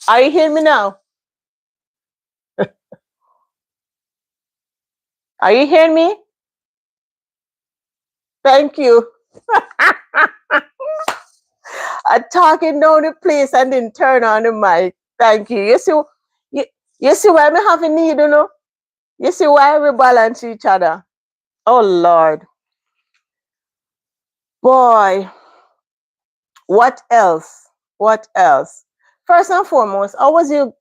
Are you hearing me now? Are you hearing me? Thank you. I'm talking down the place and then turn on the mic. Thank you. You, you see why we have a need, you know? You see why we balance each other? Oh Lord. Boy, what else? What else? First and foremost, how was your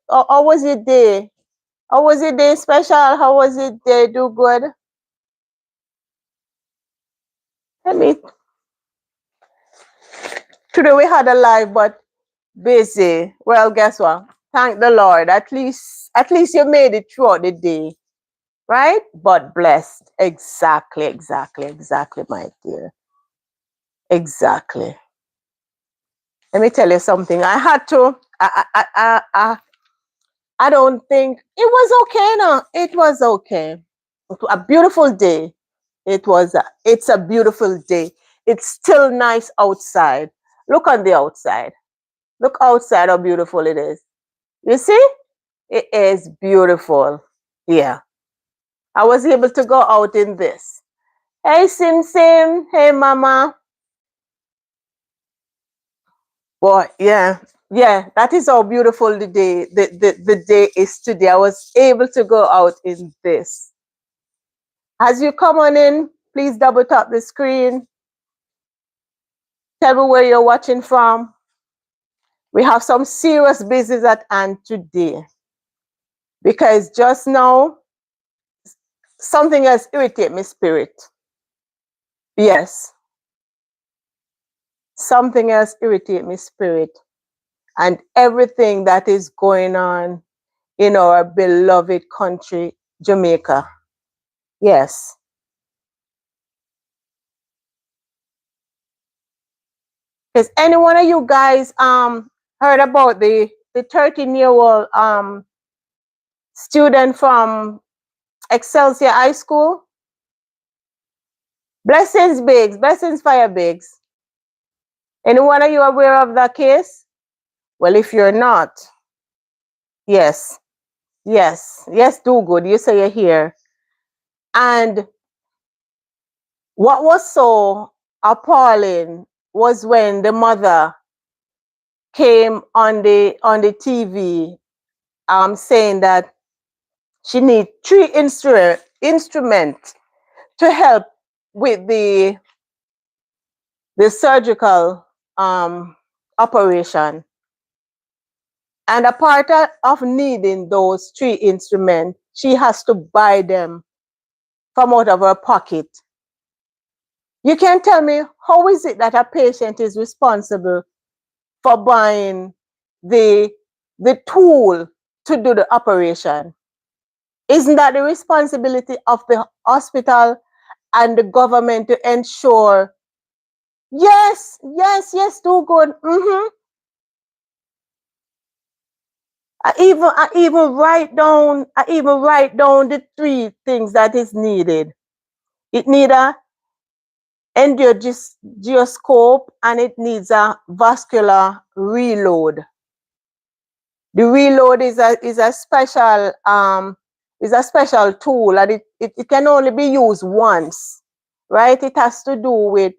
day? How was your day special? How was your day? Do good? Let me Today we had a live but busy. Well, guess what? Thank the Lord. At least you made it throughout the day. Right? But blessed. Exactly, exactly, exactly, my dear. Exactly. Let me tell you something. I had to. I don't think it was okay. No, it was okay. It was a beautiful day. It's a beautiful day. It's still nice outside. Look on the outside. Look outside how beautiful it is. You see? It is beautiful. Yeah. I was able to go out in this. Hey, Sim Sim. Hey, Mama. Boy, yeah. Yeah, that is how beautiful the day is today. I was able to go out in this. As you come on in, please double tap the screen. Tell me where you're watching from. We have some serious business at hand today. Because just now, something has irritated my spirit. Yes. Something else irritates my spirit, and everything that is going on in our beloved country, Jamaica. Yes. Has any one of you guys heard about the 13-year-old student from Excelsior High School? Blessings Biggs, Blessings Fire Biggs. Any one of you aware of that case? Well, if you're not, yes, yes, do good. You say you're here. And what was so appalling was when the mother came on the TV saying that she needs three instruments to help with the surgical operation. And a part of needing those three instruments, she has to buy them from out of her pocket. You can tell me, how is it that a patient is responsible for buying the tool to do the operation? Isn't that the responsibility of the hospital and the government to ensure? Yes, yes, yes, do good. I even write down the three things that is needed. It needs a endogeoscope and it needs a vascular reload. The reload is a special tool, and it can only be used once, right? It has to do with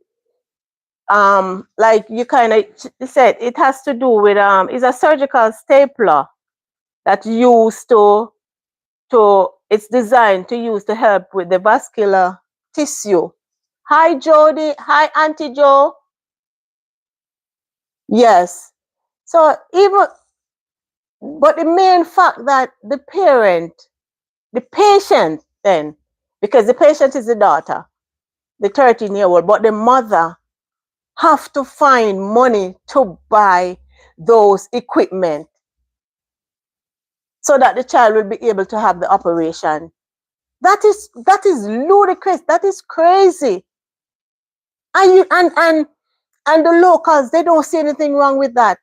like you kind of said, it has to do with it's a surgical stapler that used to it's designed to use to help with the vascular tissue. Hi Jody, hi Auntie Joe. Yes. So even, but the main fact that the patient then, because the patient is the daughter, the 13-year-old, but the mother have to find money to buy those equipment so that the child will be able to have the operation. That is ludicrous. That is crazy. And the locals, they don't see anything wrong with that.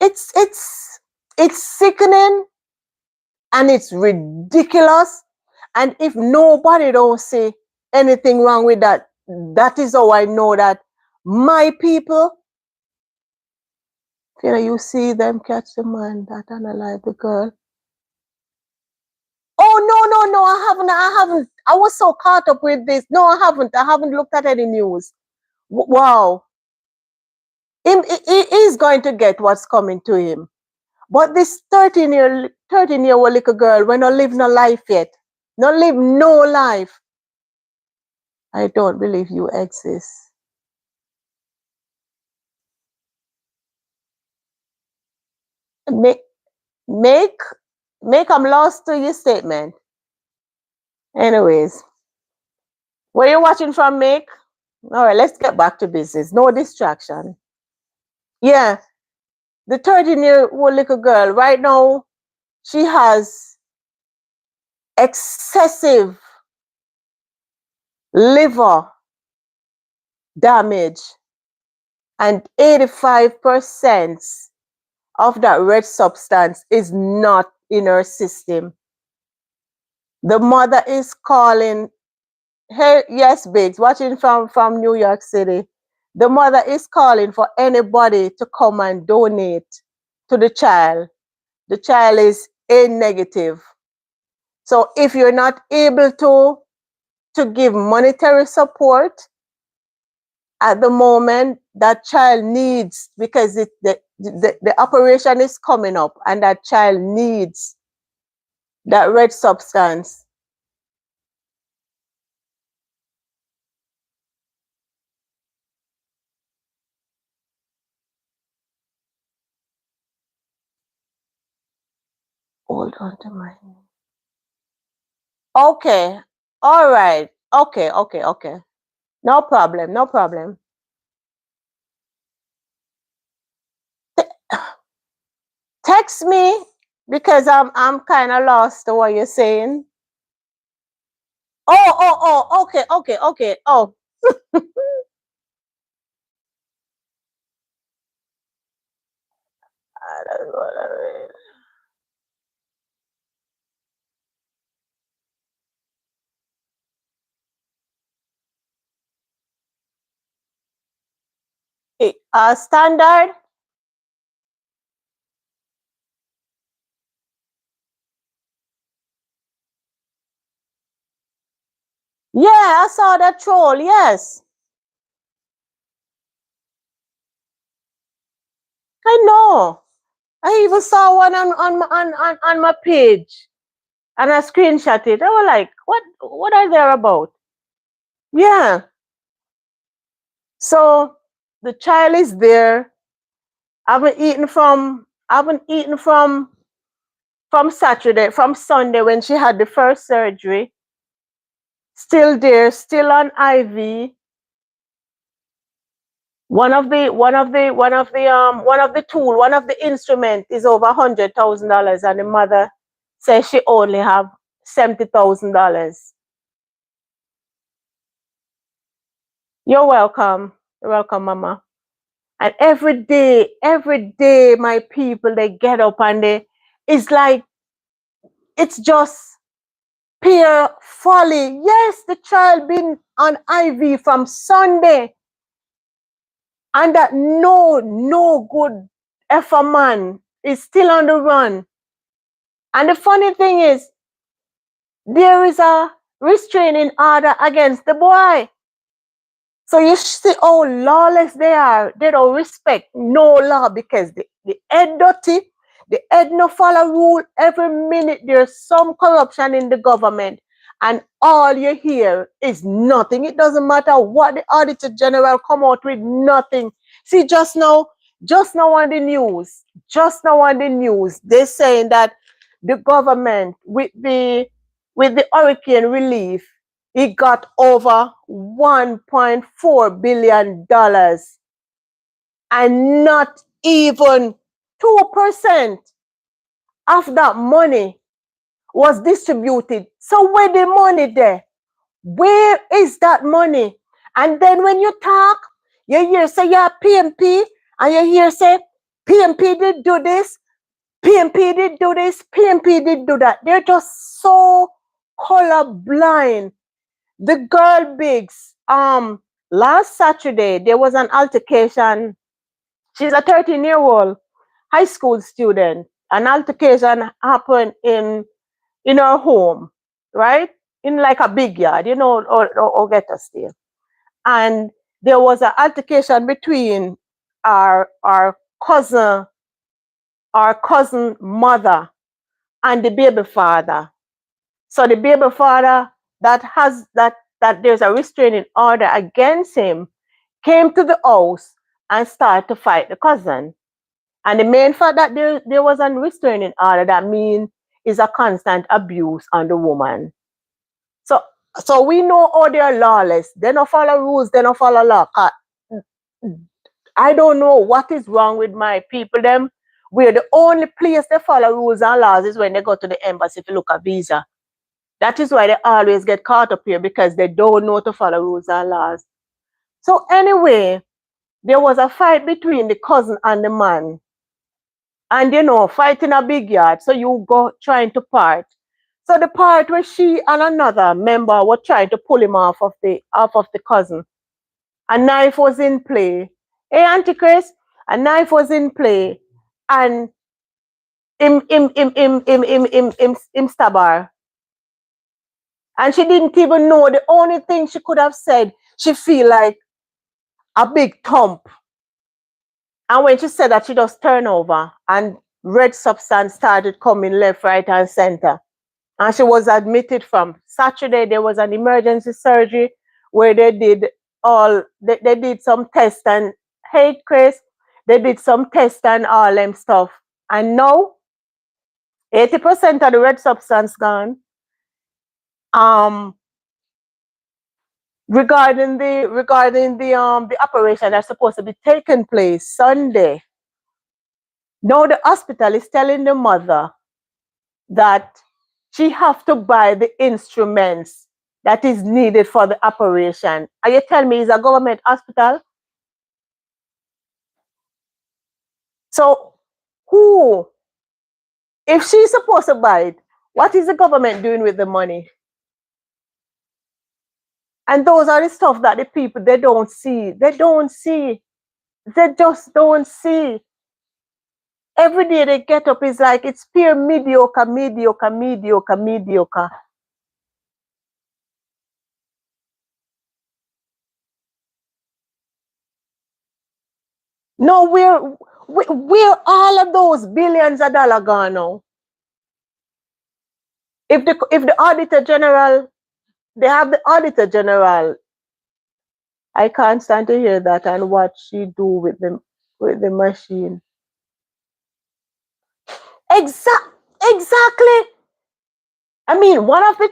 It's sickening and it's ridiculous. And if nobody don't see anything wrong with that, that is how I know that my people, you see them catch the man that unalive the girl. Oh no, I haven't. I was so caught up with this. No, I haven't looked at any news. Wow. He is going to get what's coming to him. But this 13-year-old little girl, when not live no life yet, not live no life. I don't believe you exist. Make I'm lost to your statement. Anyways, where you watching from, Mick? All right, let's get back to business. No distraction. Yeah, the 13-year-old little girl, right now, she has excessive liver damage, and 85% of that red substance is not in her system. The mother is calling, hey, yes, Biggs, watching from New York City. The mother is calling for anybody to come and donate to the child. The child is A negative. So if you're not able to give monetary support at the moment, that child needs, because the operation is coming up and that child needs that red substance. Hold on to my name. Okay. All right. Okay. No problem. Text me because I'm kind of lost to what you're saying. Okay. Oh. Standard. Yeah, I saw that troll. Yes, I know. I even saw one on my page, and I screenshot it. I was like, what are they about? Yeah. So the child is there. I haven't eaten from Sunday when she had the first surgery. Still there, still on IV. One of the instrument is over $100,000, and the mother says she only have $70,000. You're welcome. You're welcome, Mama. And every day, my people, they get up and it's like, it's just pure folly. Yes, the child been on IV from Sunday, and that no good effer man is still on the run. And the funny thing is, there is a restraining order against the boy. So you see how lawless they are. They don't respect no law because the head dirty, the head no follow rule. Every minute there's some corruption in the government, and all you hear is nothing. It doesn't matter what the Auditor General come out with, nothing. See, just now on the news, they're saying that the government with the hurricane relief, it got over $1.4 billion, and not even 2% of that money was distributed. So where the money there? Where is that money? And then when you talk, you hear say, yeah, PMP, and you hear say, PMP did do this, PMP did do this, PMP did do that. They're just so colorblind. The girl Biggs, last Saturday there was an altercation. She's a 13-year-old high school student. An altercation happened in her home, right? In like a big yard, or get us there. And there was an altercation between our cousin, our cousin mother and the baby father. So the baby father that there's a restraining order against him came to the house and started to fight the cousin. And the main fact that there was a restraining order, that means is a constant abuse on the woman. So so we know how they are lawless. They don't follow rules, they don't follow law. I don't know what is wrong with my people. Them, where the only place they follow rules and laws is when they go to the embassy to look at visa. That is why they always get caught up here, because they don't know to follow rules and laws. So anyway, there was a fight between the cousin and the man. And fight in a big yard. So you go trying to part. So the part where she and another member were trying to pull him off of the cousin. A knife was in play. Hey, Auntie Chris, a knife was in play, and him stab her. And she didn't even know. The only thing she could have said, she feel like a big thump. And when she said that, she just turned over and red substance started coming left, right, and center. And she was admitted from Saturday. There was an emergency surgery where they did they did some tests, and hey Chris, they did some tests and all them stuff. And now 80% of the red substance gone. Regarding the operation that's supposed to be taking place Sunday. Now the hospital is telling the mother that she have to buy the instruments that is needed for the operation. And you tell me it's a government hospital? So who, if she's supposed to buy it, what is the government doing with the money? And those are the stuff that the people, they don't see. They don't see. They just don't see. Every day they get up is like it's pure mediocre, mediocre, mediocre, mediocre. No, where all of those billions of dollars gone now? If the auditor general, they have the auditor general, I can't stand to hear that and what she do with the machine. Exactly. I mean, one of the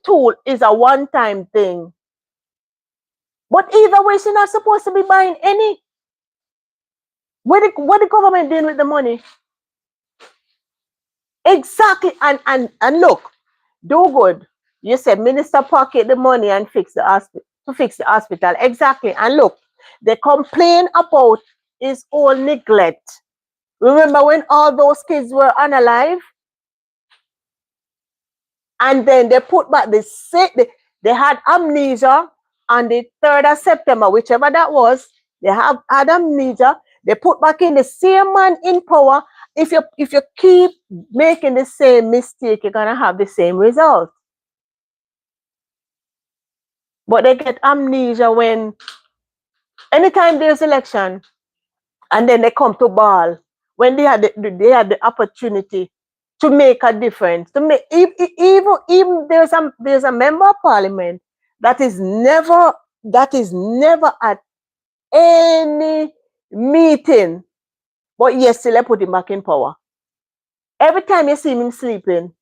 tool is a one-time thing. But either way, she's not supposed to be buying any. What the government doing with the money? Exactly. And look, do good. You said minister pocket the money and fix the hospital to fix the hospital. Exactly. And look, they complain about his own neglect. Remember when all those kids were unalive? And then they put back they had amnesia on the 3rd of September, whichever that was. They had amnesia. They put back in the same man in power. If you keep making the same mistake, you're gonna have the same result. But they get amnesia when anytime there's election, and then they come to ball when they had the opportunity to make a difference. To make even there's a member of parliament that is never at any meeting, but yes, still they put him back in power. Every time you see him sleeping.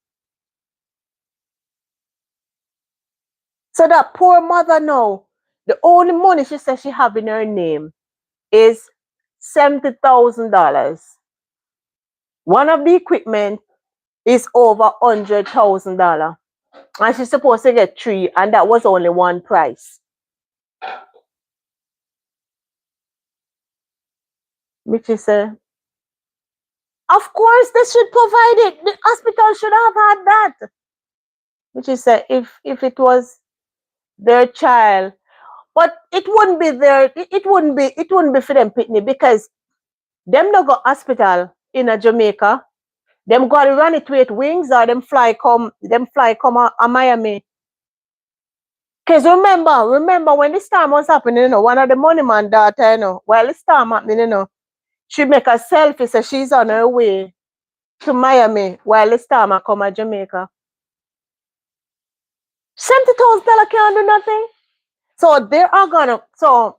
So that poor mother now, the only money she says she have in her name is $70,000. One of the equipment is over $100,000. And she's supposed to get 3, and that was only one price. Which is of course they should provide it. The hospital should have had that. Which is if it was their child. But it wouldn't be there, it wouldn't be for them pitney because them no go hospital in a Jamaica. Them gotta run it with wings or them fly come a Miami. Cause remember when the storm was happening, one of the money man daughter, while the storm happening, she make a selfie so she's on her way to Miami while the storm a come to Jamaica. $70,000 can't do nothing. So they are gonna so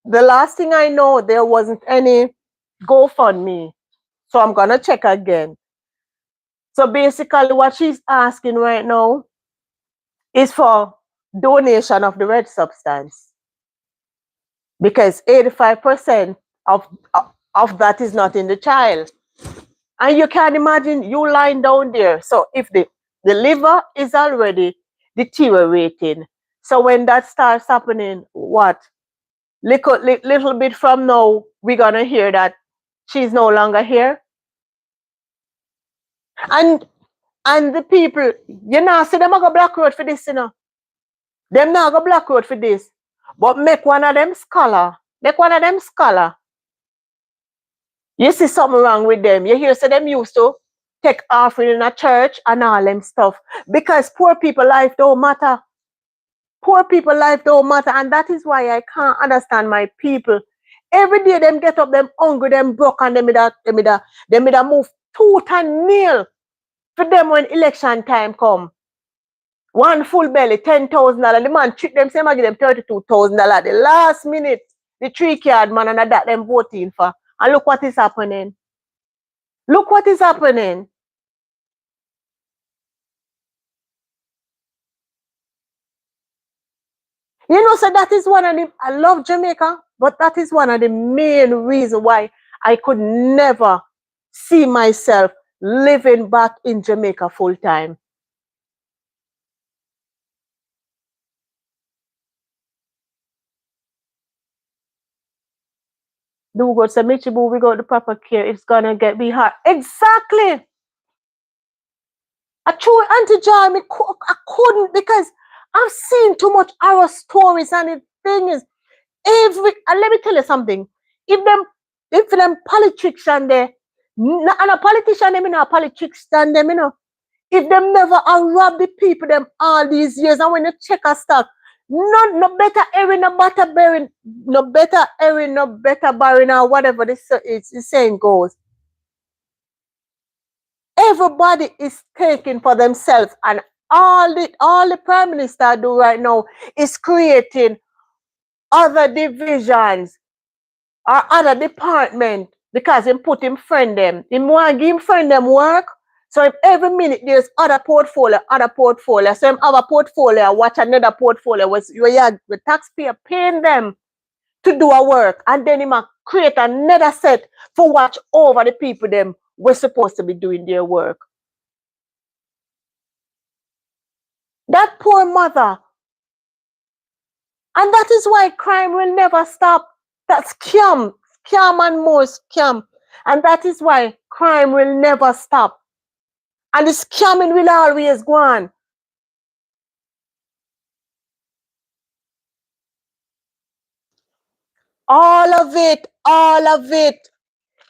the last thing I know, there wasn't any GoFundMe. So I'm gonna check again. So basically what she's asking right now is for donation of the red substance. Because 85% of that is not in the child. And you can imagine you lying down there. So if the liver is already deteriorating, so when that starts happening, what? Little bit from now, we're gonna hear that she's no longer here. And the people, see them go black road for this, Them not go black road for this. But make one of them scholar. You see something wrong with them. You hear, so them used to take offering in a church and all them stuff. Because poor people life don't matter. Poor people life don't matter. And that is why I can't understand my people. Every day them get up, them hungry, them broke, and them move tooth and nail for them when election time come. One full belly, $10,000. The man trick them, same I give them $32,000. The last minute, the 3 card man and that them voting for. And look what is happening. Look what is happening. So that is one of the, I love Jamaica, but that is one of the main reasons why I could never see myself living back in Jamaica full time. Do go to Michibu, we got the proper care, it's gonna be hard. Exactly. I true Auntie Joy, I couldn't because I've seen too much horror stories and the thing is, and let me tell you something. If them politician there, and a politician them, a politician them, if them never rob the people them all these years, and when you check a stock, no better Erin, no better bearing, no better Erin, no better barring, or whatever the saying goes. Everybody is taking for themselves, and all the prime minister do right now is creating other divisions or other department because him put him friend them. Him want give him friend them work. So if every minute there's other portfolio. So him have a portfolio, watch another portfolio where the taxpayer paying them to do a work, and then him create another set for watch over the people them we're supposed to be doing their work. That poor mother. And that is why crime will never stop. That's scam and more scam. And that is why crime will never stop. And the scamming will always go on. All of it.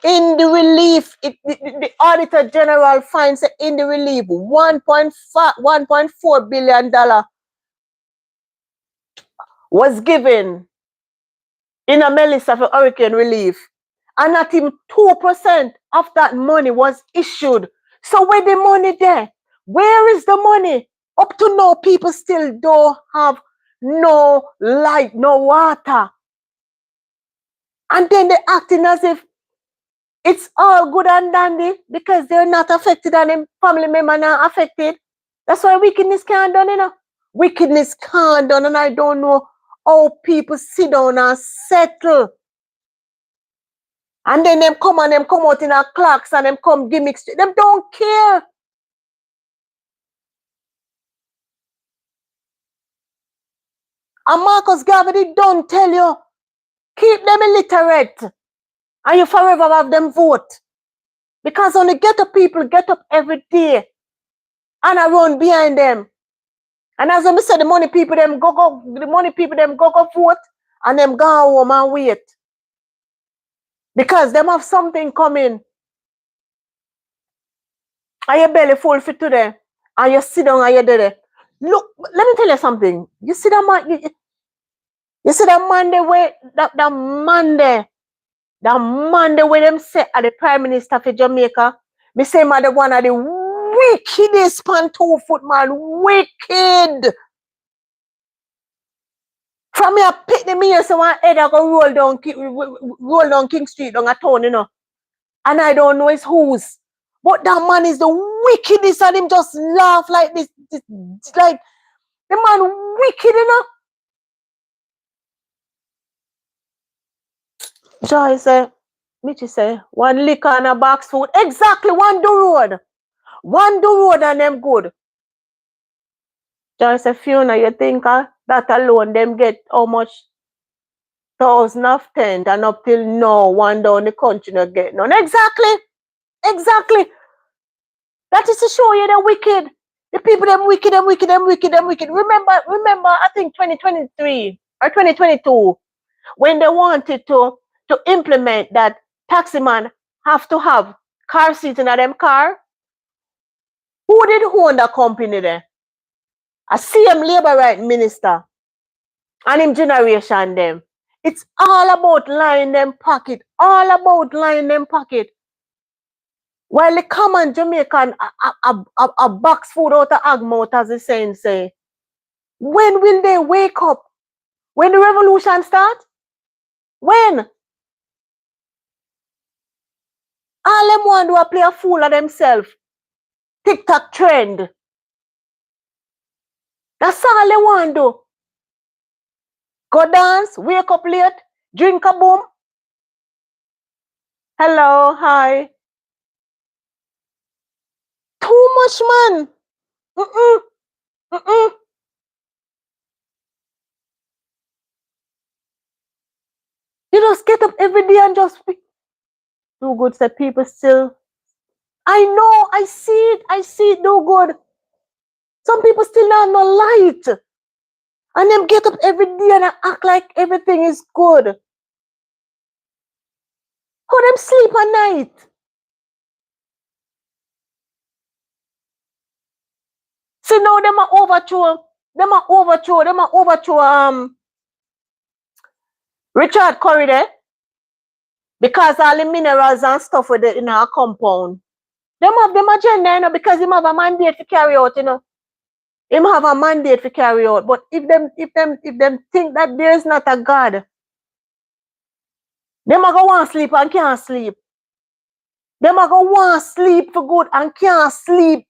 In the relief, the Auditor General finds in the relief $1.4 billion was given in a Melissa for hurricane relief. And not even 2% of that money was issued. So where the money there? Where is the money? Up to now, people still don't have no light, no water. And then they're acting as if it's all good and dandy because they're not affected and their family member not affected. That's why wickedness can't done, Wickedness can't done, and I don't know how people sit down and settle. And then them come out in a clocks and them come gimmicks. Them don't care. And Marcus Garvey don't tell you, keep them illiterate. And you forever have them vote. Because only get up people get up every day and I run behind them. And as I said, the money people them go vote and them go home and wait. Because them have something coming. And your belly full for today. And you sit down and you're there. Look, let me tell you something. You see that man, you see that Monday where that Monday when them say at the Prime Minister for Jamaica, me say man the one of the wickedest pan 2 foot man, wicked. From here pick the me so one head I go roll down King Street down a town, you know. And I don't know his whose. But that man is the wickedest and him just laugh like this like the man wicked, you know. Joy say, Mitchie say, one liquor and a box food. Exactly, one do road. One do road and them good. Joy say, Fiona, you think that alone them get how much? 1,000 of tent and up till now, one down the country not get none. Exactly. Exactly. That is to show you the wicked. The people them wicked. Remember, I think 2023 or 2022, when they wanted to implement that taxi man have to have car seats in them car. Who did own the company there? A CM Labour Right Minister and him generation them. It's all about lying them pocket. All about lying them pocket. While the common Jamaican a box food out of Agmouth, as the saying say. When will they wake up? When the revolution start? When? All them want to play a fool of themselves. TikTok trend. That's all they want to do. Go dance, wake up late, drink a boom. Hello, hi. Too much, man. You just get up every day and just do good. Say people still. I know, I see it, do good. Some people still have no light. And them get up every day and act like everything is good. How them sleep at night? See now them are overthrow Richard Curry there. Because all the minerals and stuff with it in our compound. Them have them agenda, you know, because him have a mandate to carry out, you know. Him have a mandate to carry out. But if them think that there is not a God, them are go want sleep and can't sleep. Them are go want sleep for good and can't sleep.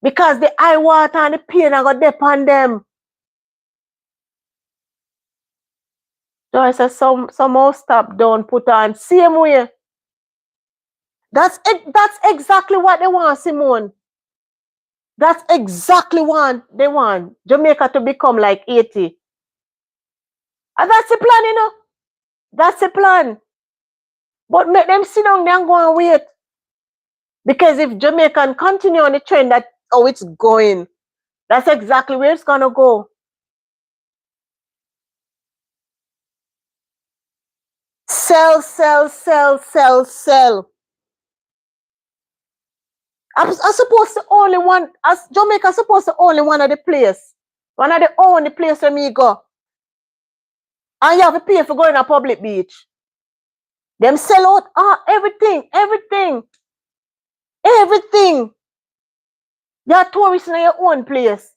Because the eye water and the pain are going to depend on them. So I said, somehow stop, don't put on. Same way. That's exactly what they want, Simone. That's exactly what they want. Jamaica to become like 80. And that's the plan, you know. That's the plan. But make them sit down there and go and wait. Because if Jamaica continue on the trend that it's going, that's exactly where it's going to go. Sell. I suppose the only one, as Jamaica supposed the only one of the place. One of the only place where me go. And you have to pay for going to a public beach. Them sell out everything. You are tourists in your own place.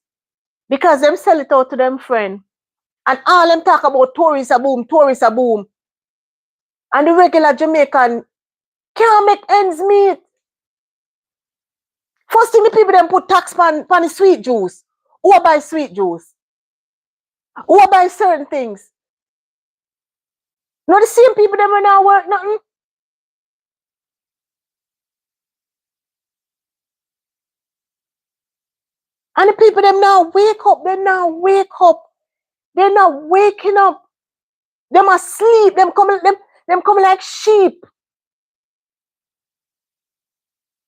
Because them sell it out to them friend. And all them talk about tourists a boom. And the regular Jamaican can't make ends meet. First thing the people them put tax on the sweet juice. Who buy sweet juice? Who buy certain things? Not the same people them when now work nothing. And the people them now wake up. They're not waking up. Them asleep. Them come like sheep.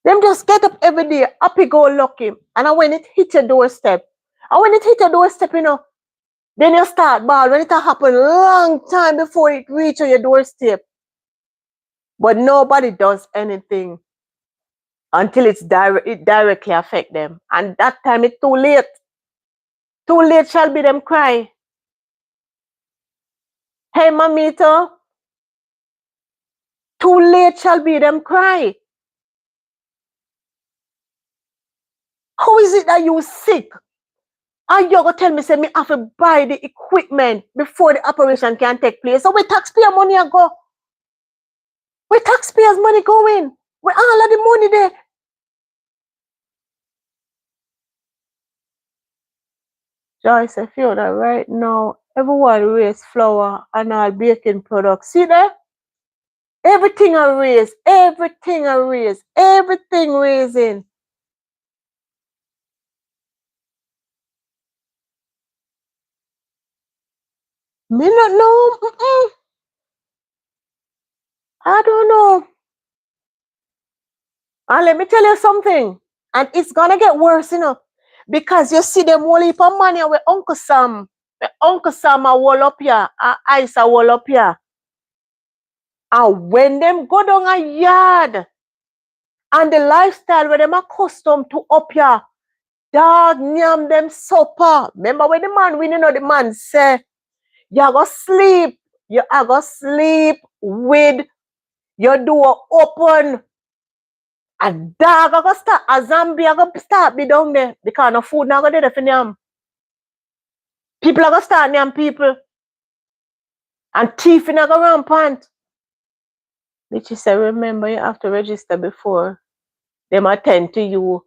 Them just get up every day, happy go lucky. And when it hits your doorstep, And when it hit your doorstep, then you start ball. When it happen long time before it reach your doorstep. But nobody does anything until it directly affect them. And that time it's too late. Too late shall be them cry. Hey, mamito. Too late shall be them cry. How is it that you sick? And you're going to tell me, say, me have to buy the equipment before the operation can take place. So where taxpayer money I go? Where taxpayers money going? Where all of the money there? Joyce, I feel that right now, everyone raise flour and all baking products. See there? Everything I raise, everything I raise, everything raising. Me not know. I don't know. And let me tell you something. And it's gonna get worse, because you see them whole heap of money with Uncle Sam. Uncle Sam a wall up here, and Ice a wall up here. And when them go down a yard, and the lifestyle where them accustomed to up here, dog nyam them supper. Remember when the man the man say, you go sleep with your door open. A dog I go start, a zombie I go start be down there because no food now go there for nyam. People are going to start nyam people. And thief in a go rampant. Bitch say, remember you have to register before them attend to you.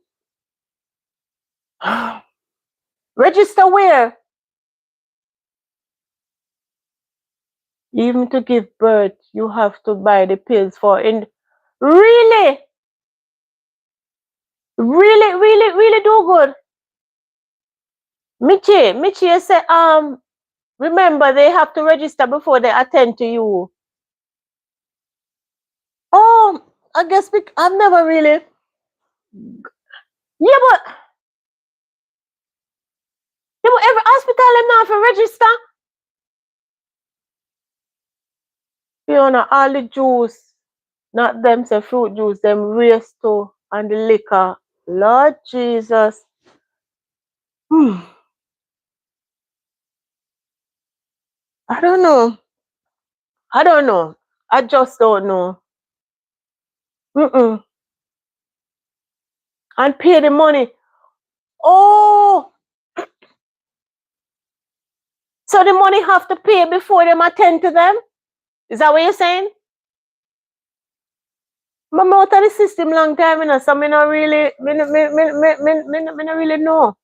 Register where? Even to give birth, you have to buy the pills for really? Really do good. Michi say, remember they have to register before they attend to you. Oh, I guess I've never really. Yeah, but every hospital them now have to register. All the juice, not them say fruit juice, them race too, and the liquor. Lord Jesus. I don't know. I just don't know. And pay the money. Oh, so the money have to pay before them attend to them? Is that what you're saying? I'm out of the system long time, so I don't really, not really know.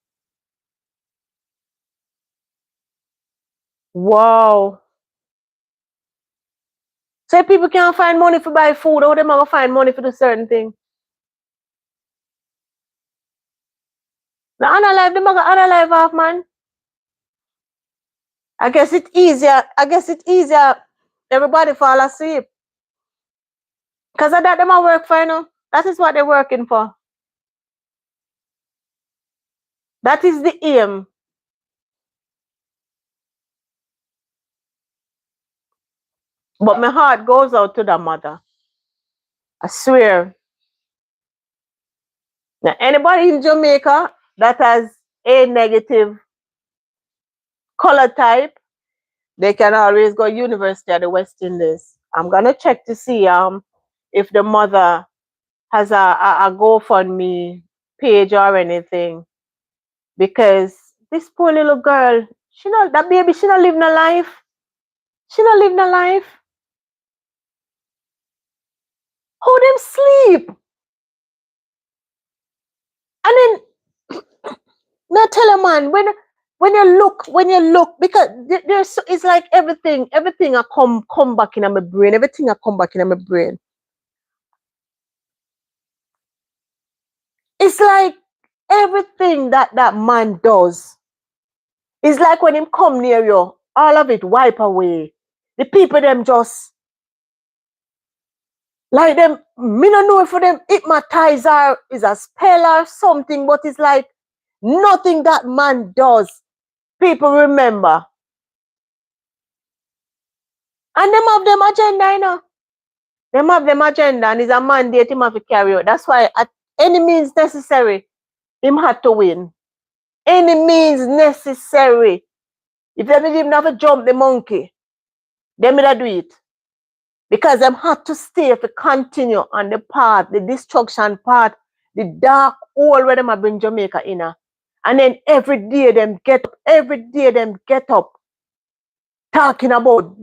Wow. So if people can't find money to buy food, how them going to find money for do certain thing? The other life, them got other life off, man. I guess it's easier. Everybody fall asleep. Because of that, them a work for, That is what they're working for. That is the aim. But my heart goes out to the mother. I swear. Now, anybody in Jamaica that has a negative color type, they can always go University of the West Indies. I'm gonna check to see if the mother has a GoFundMe page or anything, because this poor little girl, she not live no life. She not live no life. How them sleep? And then now tell a man when you look, because there's it's like everything I come back in my brain. Everything I come back in my brain. It's like everything that man does. It's like when him come near you, all of it wipe away. The people them just like them. Me don't know if for them hypnotize or is a spell or something, but it's like Nothing that man does, people remember. And them have them agenda, you know. Them have them agenda and it's a mandate him have to carry out. That's why at any means necessary, him had to win. Any means necessary. If them even have to jump the monkey, them will do it. Because them had to stay to continue on the path, the destruction path, the dark hole where them have been Jamaica in. And then every day them get up talking about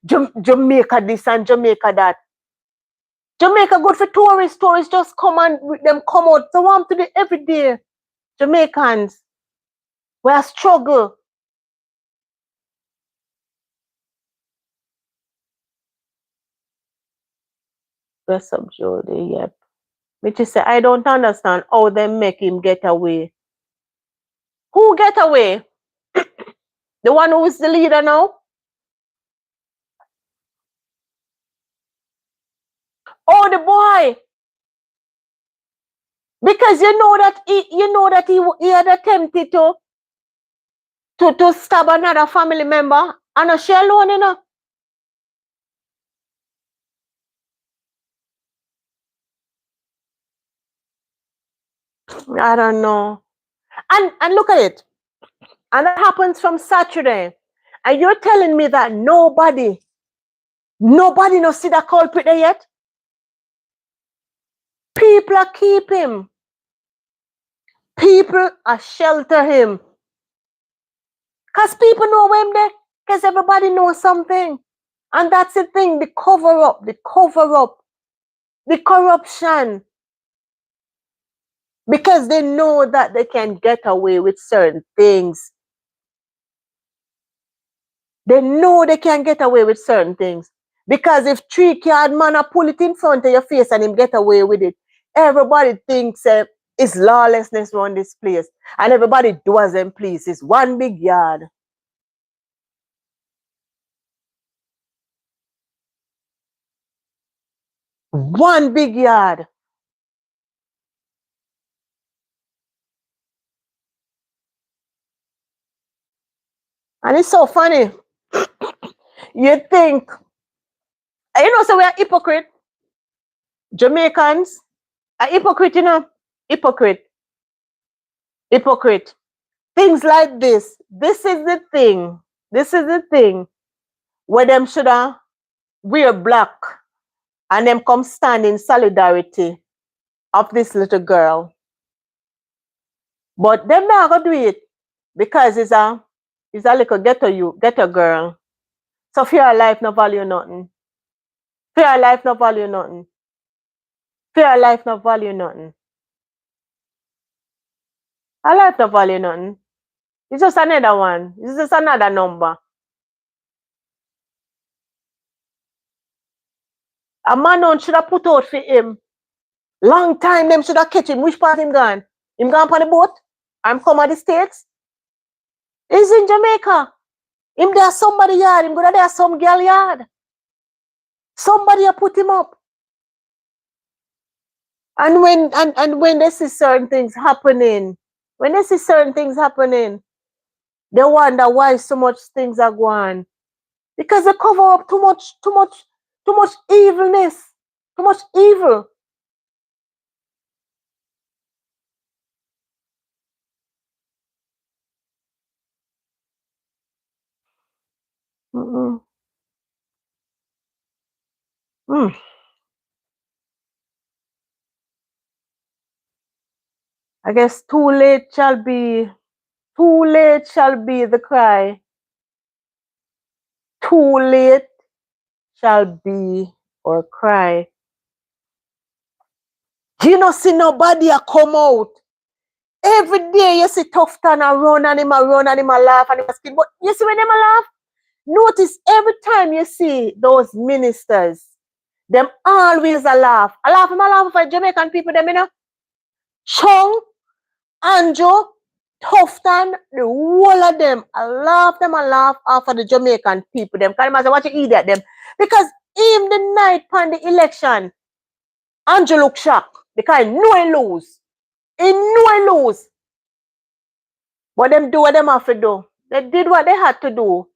Jamaica this and Jamaica that. Jamaica good for tourists. Tourists just come and them come out. So want to do every day. Jamaicans, we are struggle. What's up, Jody? Yep. Which is say, I don't understand how they make him get away. Who get away? The one who is the leader now? Oh, the boy. Because you know that he had attempted to stab another family member and she alone, you know. I don't know. And look at it. And that happens from Saturday. And you're telling me that nobody no see the culprit there yet? People are keep him. People are shelter him. Because people know him there. Because everybody knows something. And that's the thing, the cover up, the corruption. Because they know that they can get away with certain things. They know they can get away with certain things. Because if 3-card man pull it in front of your face and him get away with it, everybody thinks it's lawlessness around this place. And everybody do as them please. It's one big yard. One big yard. And it's so funny. You think, so we are hypocrite. Jamaicans are hypocrite, you know. Hypocrite. Things like this. This is the thing where them should wear black and them come stand in solidarity of this little girl. But them not gonna do it because it's a little ghetto girl. So for your life no value nothing. For your life no value nothing. For your life no value nothing. Our life no value nothing. It's just another one. It's just another number. A man should have put out for him. Long time them should have catch him. Which part him gone? Him gone on the boat? I'm come at the States? He's in Jamaica. Him there somebody yard. Him go there some girl yard. Somebody have put him up. And when they see certain things happening, they wonder why so much things are going. Because they cover up too much evilness, too much evil. Mm-mm. I guess too late shall be the cry. Too late shall be or cry. You know, see nobody a come out. Every day you see Tufton a run and him a laugh and him a skin. But you see when them a laugh, notice every time you see those ministers, them always a laugh. A laugh for Jamaican people, them, you know. Chung, Andrew, Tufton, the whole of them, I laugh after the Jamaican people, them. Can't imagine what you idiot them. Because even the night on the election, Andrew look shocked because he know he lose. He know he lose. But them do what them have to do. They did what they had to do.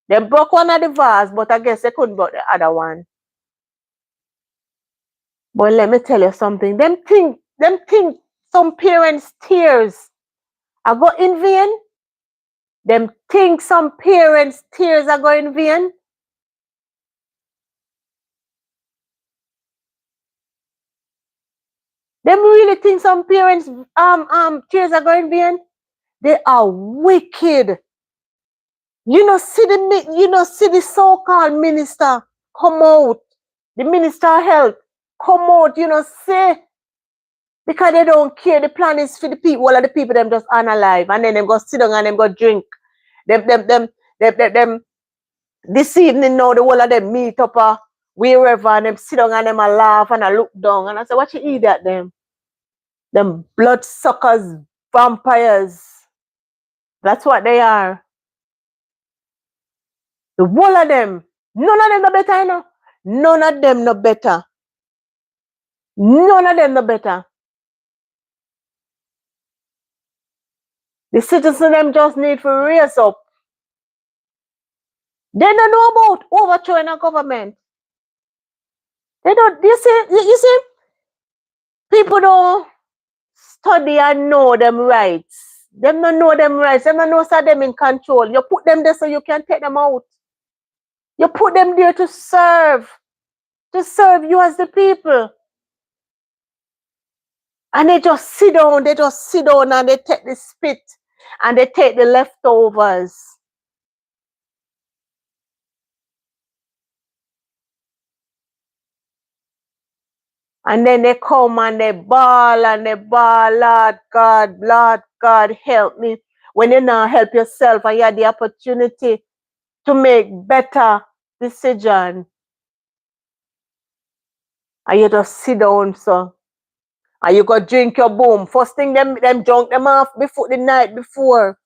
They broke one of the vase, but I guess they couldn't break the other one. But let me tell you something. Them think some parents' tears are go in vain. Them think some parents' tears are going in vain. Them really think some parents tears are going in vain. They are wicked. See the so-called minister come out, the minister of health come out, say, because they don't care. The plan is for the people, all of the people them just unalive, and then them go sit down and them go drink. Them this evening now the whole of them meet up wherever and them sit down and them a laugh and a look down. And I say, what you idiot them? Them blood suckers, vampires. That's what they are. The whole of them. None of them no better, None of them no better. None of them no better. The citizens them just need to raise up. They don't know about overthrowing a government. They don't. You see, people don't study and know them rights. Them don't know them rights. Them don't know so them in control. You put them there so you can take them out. You put them there to serve you as the people. And they just sit down and they take the spit and they take the leftovers. And then they come and they bawl, Lord God, help me. When you now help yourself and you have the opportunity to make better decisions, and you just sit down, so. And you go drink your boom. First thing them drunk them off before the night before.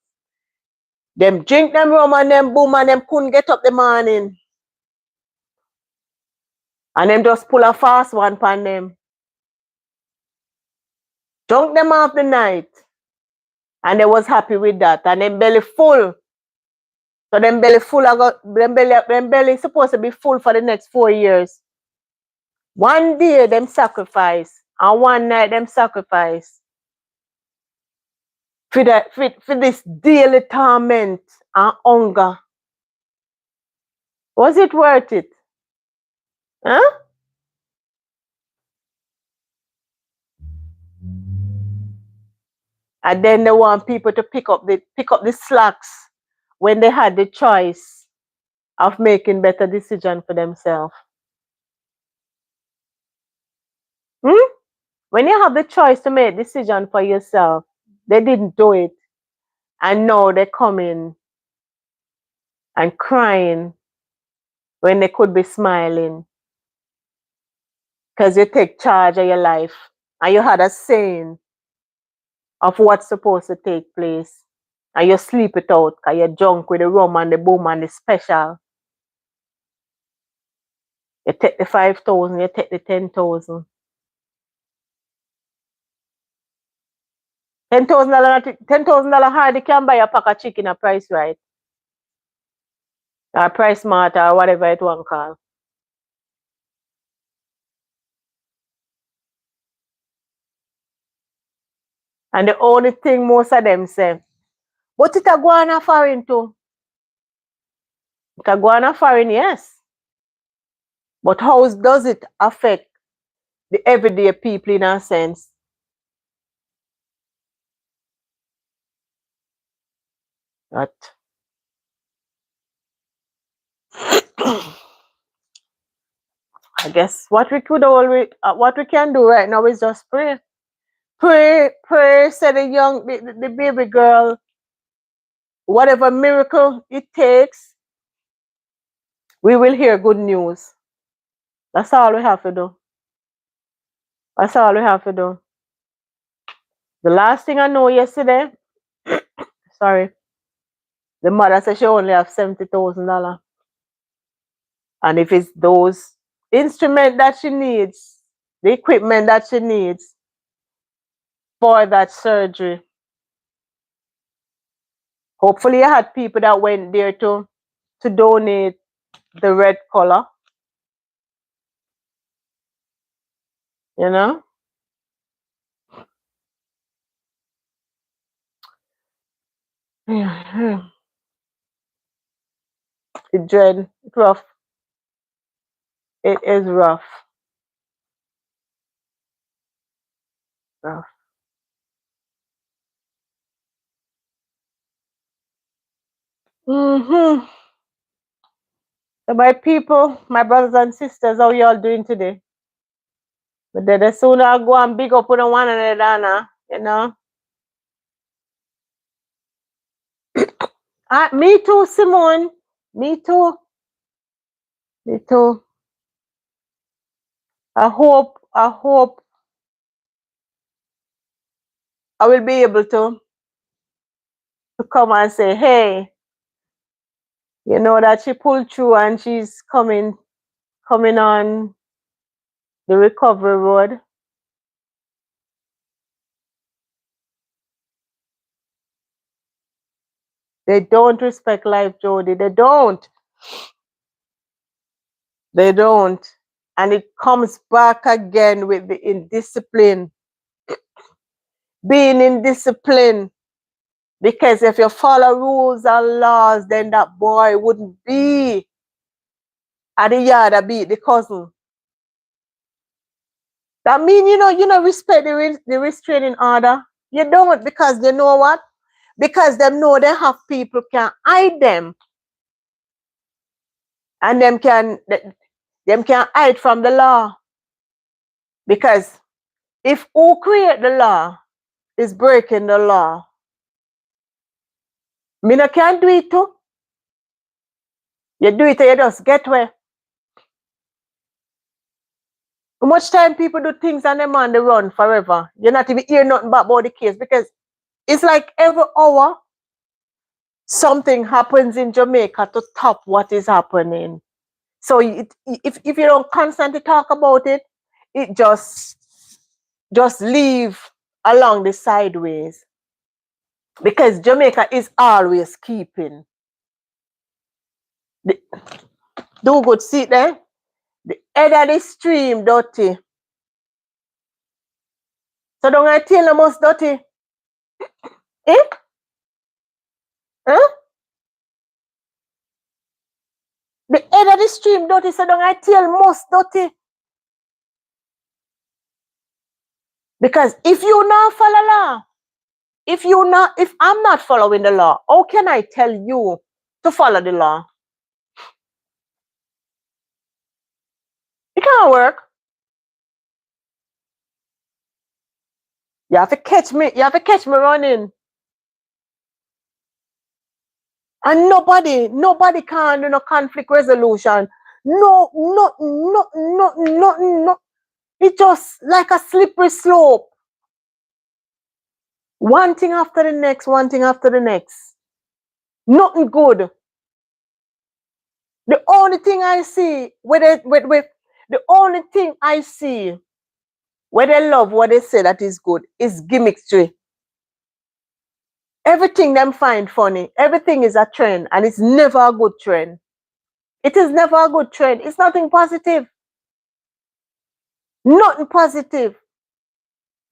Them drink them rum and them boom and them couldn't get up the morning. And them just pull a fast one pan them. Drunk them off the night. And they was happy with that. And them belly full. So them belly full, them belly supposed to be full for the next 4 years. One day them sacrifice. And one night them sacrifice. For this daily torment and hunger. Was it worth it? Huh? And then they want people to pick up the slacks when they had the choice of making better decision for themselves. When you have the choice to make decision for yourself, they didn't do it. And now they come in and crying when they could be smiling. Because you take charge of your life and you had a saying of what's supposed to take place. And you sleep it out because you're drunk with the rum and the boom and the special. You take the 5,000, you take the 10,000. $10,000 hardly can buy a pack of chicken at Price Right. Or Price Mart or whatever it want call. And the only thing most of them say, but it a go on a foreign too. It a go on a foreign, yes. But how does it affect the everyday people in a sense? But I guess what we can do right now is just pray. Pray, say the baby girl, whatever miracle it takes, we will hear good news. That's all we have to do. That's all we have to do. The last thing I know yesterday, sorry, the mother said she only have $70,000. And if it's those instruments that she needs, the equipment that she needs for that surgery, Hopefully you had people that went there to donate the red color, you know. It dread, it's rough. It is rough. Rough. Mm-hmm. So my people, my brothers and sisters, how y'all doing today? But then the sooner I go and big up on one another, you know. Me too, Simone. Me too. Me too. I hope I will be able to come and say, hey, you know that she pulled through and she's coming on the recovery road. They don't respect life, Jody. They don't. They don't. And it comes back again with the indiscipline. Being indisciplined. Because if you follow rules and laws, then that boy wouldn't be at the yard and beat the cousin. That mean you know respect the restraining order. You don't, because you know what? Because them know they have people can hide them, and them can hide from the law. Because if who create the law is breaking the law, me no can do it too. You do it, you just get where. How much time people do things and them on the run forever? You're not even hear nothing about the case, because it's like every hour something happens in Jamaica to top what is happening. So if you don't constantly talk about it, it just leave along the sideways. Because Jamaica is always keeping. Do good, see there? The head of the stream dirty. So don't I tell them most dirty? Eh? Huh? The head of the stream dirty, so don't I tell most dirty? Because if you not follow law, if I'm not following the law, how can I tell you to follow the law? It can't work. You have to catch me. You have to catch me running. And nobody can do no conflict resolution. No. It's just like a slippery slope. One thing after the next, one thing after the next. Nothing good. The only thing I see the only thing I see where they love what they say that is good is gimmickry. Everything them find funny. Everything is a trend, and it's never a good trend. It is never a good trend. It's nothing positive. Nothing positive.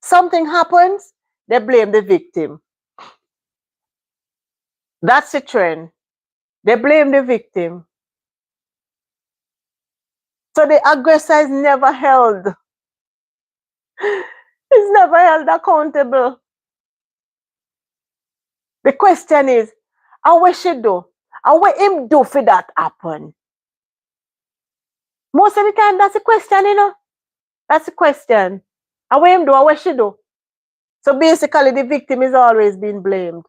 Something happens, they blame the victim. That's the trend. They blame the victim. So the aggressor is never held. He's never held accountable. The question is, how what she do? How what him do for that happen? Most of the time, that's the question, you know. That's the question. How what him do? How what she do? So basically, the victim is always being blamed.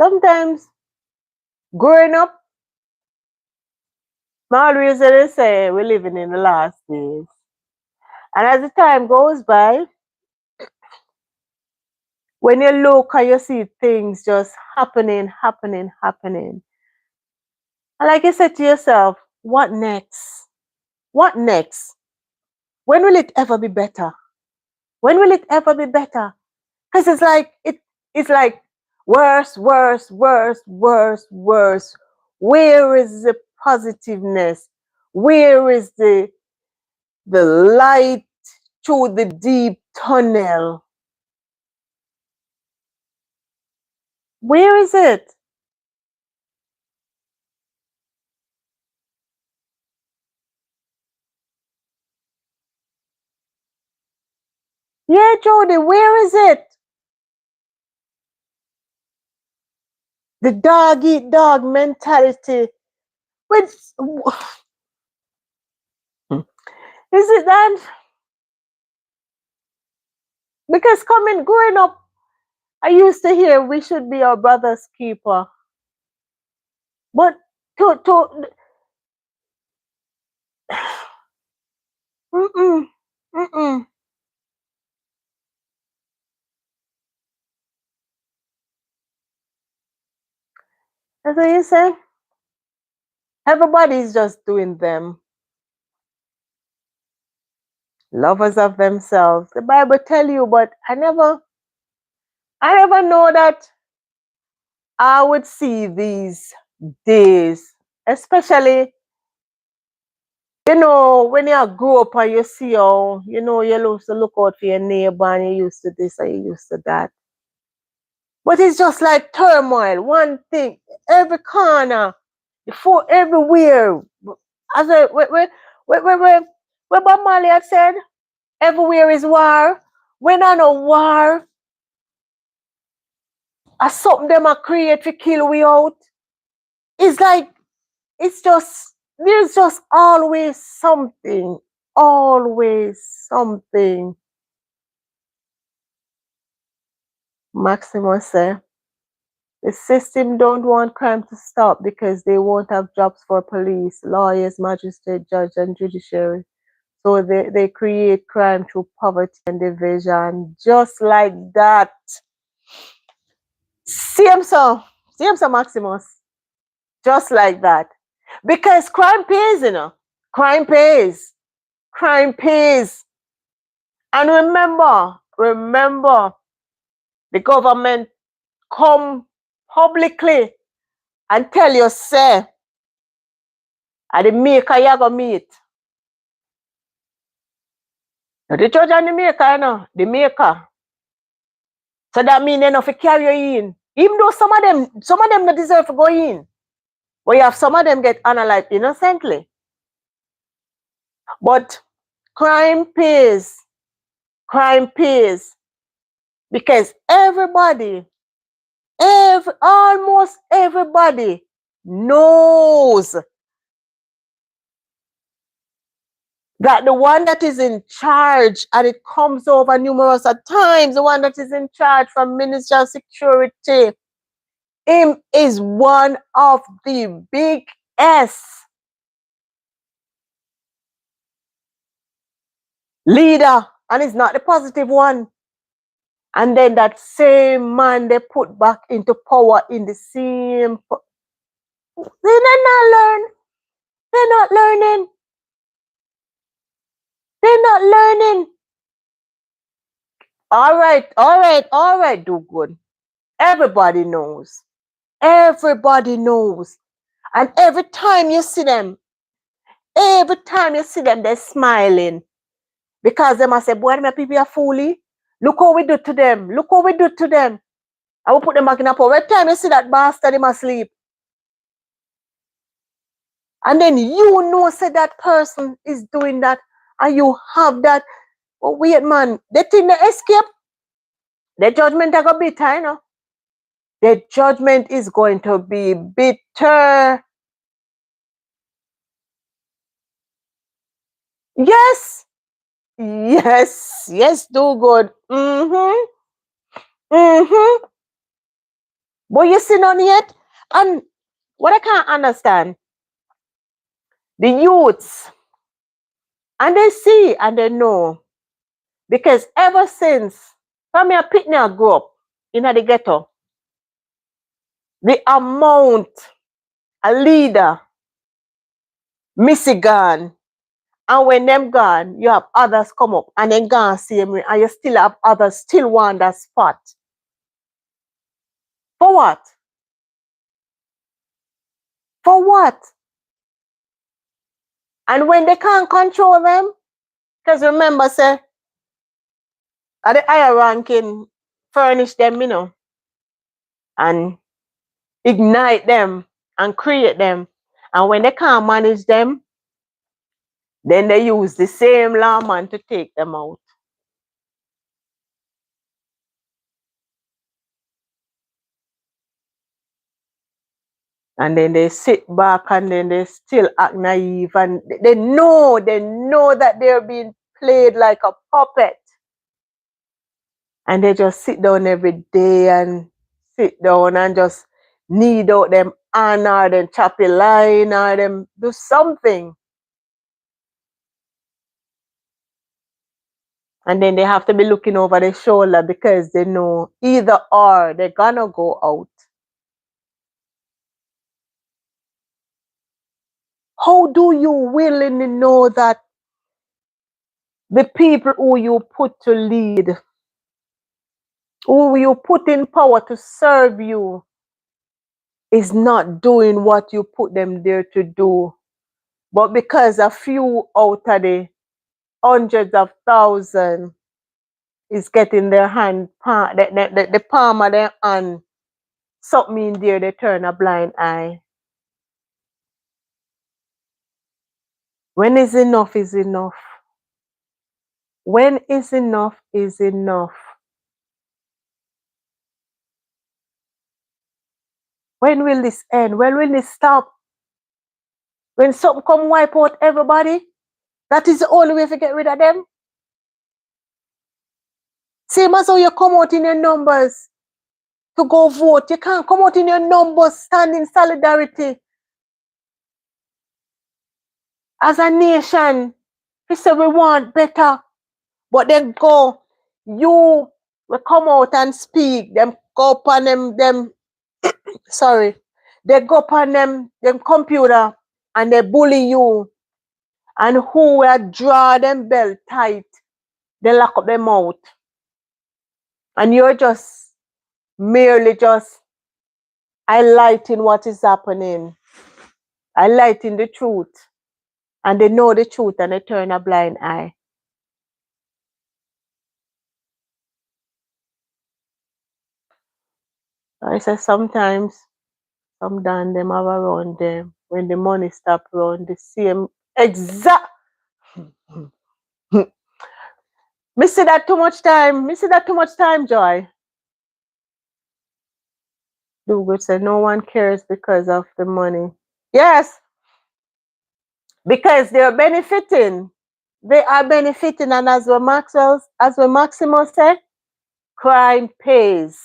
Sometimes growing up, always they say we're living in the last days. And as the time goes by, when you look and you see things just happening. And like you said to yourself, what next? What next? When will it ever be better? When will it ever be better? Because it's like worse. Where is the positiveness? Where is the light through the deep tunnel? Where is it? Yeah, Jody, where is it? The dog eat dog mentality. Which is it that? Because growing up, I used to hear we should be our brother's keeper. But to mm-mm, mm-mm. That's what you say? Everybody's just doing them. Lovers of themselves. The Bible tell you, but I never know that I would see these days. Especially, when you grow up and you see how, you used to look out for your neighbor and you used to this and you used to that. But it's just like turmoil. One thing, every corner, for everywhere. As where Bob Marley had said, everywhere is war. When I know war, I something them a create to kill we out. It's like there's just always something. Maximus said, the system don't want crime to stop because they won't have jobs for police, lawyers, magistrate, judge, and judiciary. So they create crime through poverty and division, just like that. Same so, Maximus, just like that. Because crime pays, Crime pays. Crime pays. And remember, the government come publicly and tell you, say, and the maker you go meet. Not the judge and the maker, the maker. So that means they not to carry you in. Even though some of them not deserve to go in. But you have some of them get analyzed innocently. But crime pays. Crime pays. Because almost everybody knows that the one that is in charge, and it comes over numerous times, the one that is in charge from Ministry of Security, him is one of the big S leader, and it's not the positive one. And then that same man they put back into power in the same. They not learn. They're not learning. They're not learning. All right, do good. Everybody knows. Everybody knows. And every time you see them, they're smiling. Because they must say, boy, my people are fooly. Look how we do to them. Look how we do to them. I will put them back in a power. Every time you see that bastard, they must sleep. And then say that person is doing that, and you have that. Oh, wait, man. They think they escape. The judgment are going to be bitter, The judgment is going to be bitter. Yes. Yes, do good. But you see none yet? And what I can't understand, the youths, and they see and they know. Because ever since, from your pitney I grew up in the ghetto, the amount a leader, Michigan, and when them gone, you have others come up and then gone same way, and you still have others still want that spot. For what? For what? And when they can't control them, because remember, say, at the higher ranking, furnish them, and ignite them and create them. And when they can't manage them, then they use the same lawman to take them out. And then they sit back and then they still act naive, and they know that they're being played like a puppet. And they just sit down every day and sit down and just knead out them hand or them chop a line or them do something. And then they have to be looking over their shoulder because they know either or they're gonna go out. How do you willingly know that the people who you put to lead, who you put in power to serve you, is not doing what you put them there to do? But because a few out of the hundreds of thousands is getting their hand, the palm of their hand, something in there, they turn a blind eye. When is enough is enough? When is enough is enough? When will this end? When will this stop? When something come wipe out everybody, that is the only way to get rid of them? Same as how you come out in your numbers to go vote. You can't come out in your numbers, stand in solidarity as a nation. We say we want better, but then you will come out and speak. Them go up on them sorry, they go up on them computer and they bully you. And who will draw them belt tight, they lock up their mouth. And you're just merely just highlighting what is happening, highlighting the truth. And they know the truth and they turn a blind eye. I say sometimes some damn them have around them. When the money stop around, the same exact. Me see that too much time. Me see that too much time, Joy. Google said no one cares because of the money. Yes, because they're benefiting. They are benefiting, and as Maximus said, crime pays.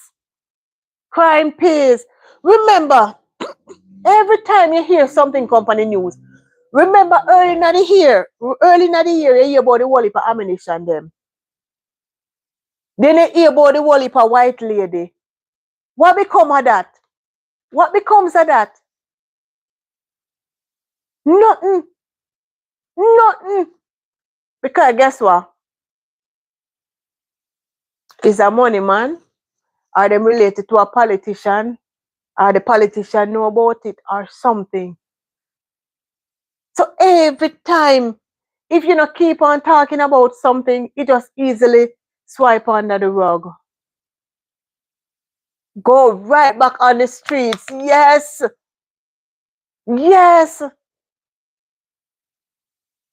Crime pays. Remember, every time you hear something company news, remember early in the year, you hear about the whole heap of ammunition them. Then you hear about the whole heap of white lady. What become of that? What becomes of that? Nothing. Nothing. Because guess what? Is a money man? Are them related to a politician? Or the politician know about it or something? So every time, if you not keep on talking about something, it just easily swipe under the rug. Go right back on the streets. Yes. Yes.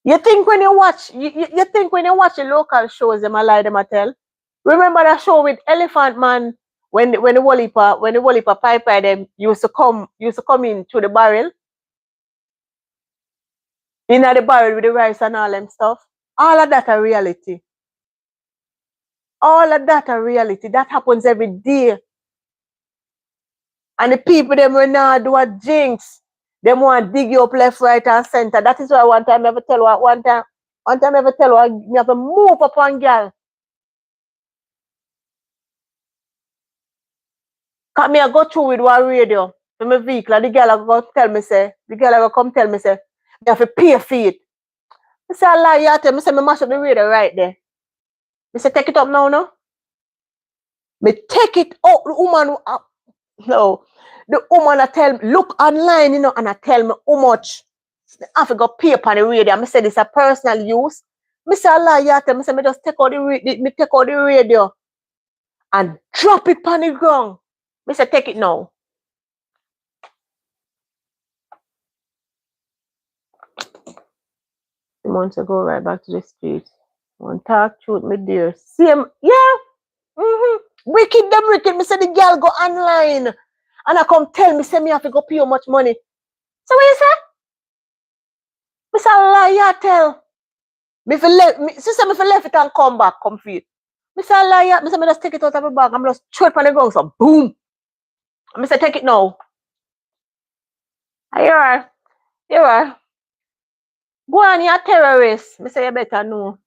You think when you watch the local shows, them a lie, them a tell? Remember that show with Elephant Man when the Wallipa piper them used to come in to the barrel? In the barrel with the rice and all them stuff. All of that a reality. All of that a reality. That happens every day. And the people them will not do a jinx. Them want dig you up left, right, and center. That is why one time I ever tell her, one time I ever tell her, you have to move up on girl. Cause me I go through with one radio for my vehicle. And the girl I go tell me say, the girl I go come tell me say, me have to pay for it. I say, I lie, you tell me say, me mash up the radio right there. Me say, take it up now, no? Me take it up. The woman, no. The woman I tell me, look online, you know, and I tell me how much. I have to go pay upon the radio. I say, this is a personal use. Me say, I lie, you tell me say, me just take out the radio and drop it on the ground. Me say, take it now. The months ago, right back to the street. One talk truth, me dear. Same, yeah. Wicked them wicked. Me say the girl go online. And I come tell me, say me have to go pay how much money. So what you say? Me say, lie, you tell. Me for left, sister, me for left it and come back, come feed. Me say, lie, me say, me just take it out of my bag. I'm just throw it on the ground, so boom. Me say, take it now. You are. You are. Go on, you're a terrorist. Me say, you better know.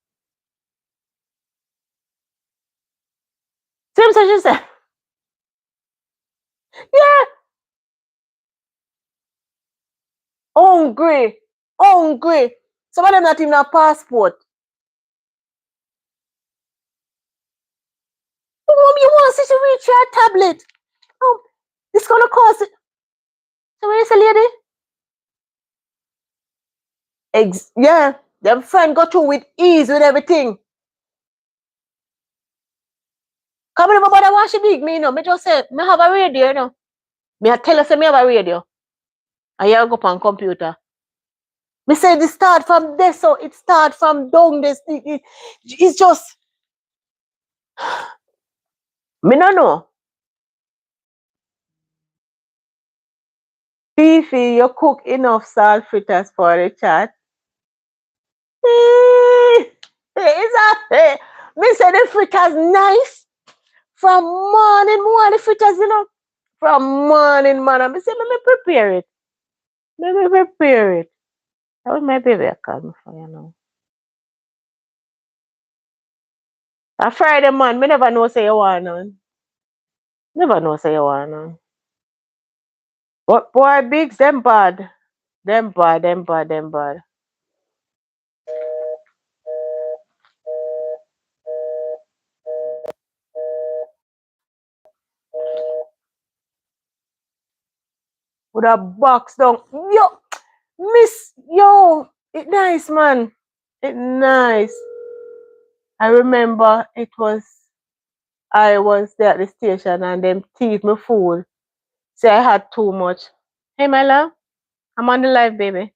Same so she say. Yeah. Hungry. Hungry. Some of them not even have passport. Mom, you want to see to reach your tablet. It's gonna cost it. So what you say, lady? Yeah. Them friend got through with ease with everything. Come on, my mother want she big me, you know. Me just say, me have a radio, you know. Me I tell her say me have a radio. And you go on computer. Me say it start from this, so it start from down this. It's just me no know. Fifi, you cook enough salt fritters for the chat. Me say the fritters nice. From morning fritters, you know. From morning, man. Me say, let me prepare it. Let me prepare it. That was my baby I called me for, you know. A Friday, man, me never know say you want none. Never know say you want none. But boy, bigs, them bad. Them bad, them bad, them bad. With a box down. Yo, miss, yo, it nice, man. It nice. I remember I was there at the station and them thief me food. Say I had too much. Hey, my love, I'm on the live, baby.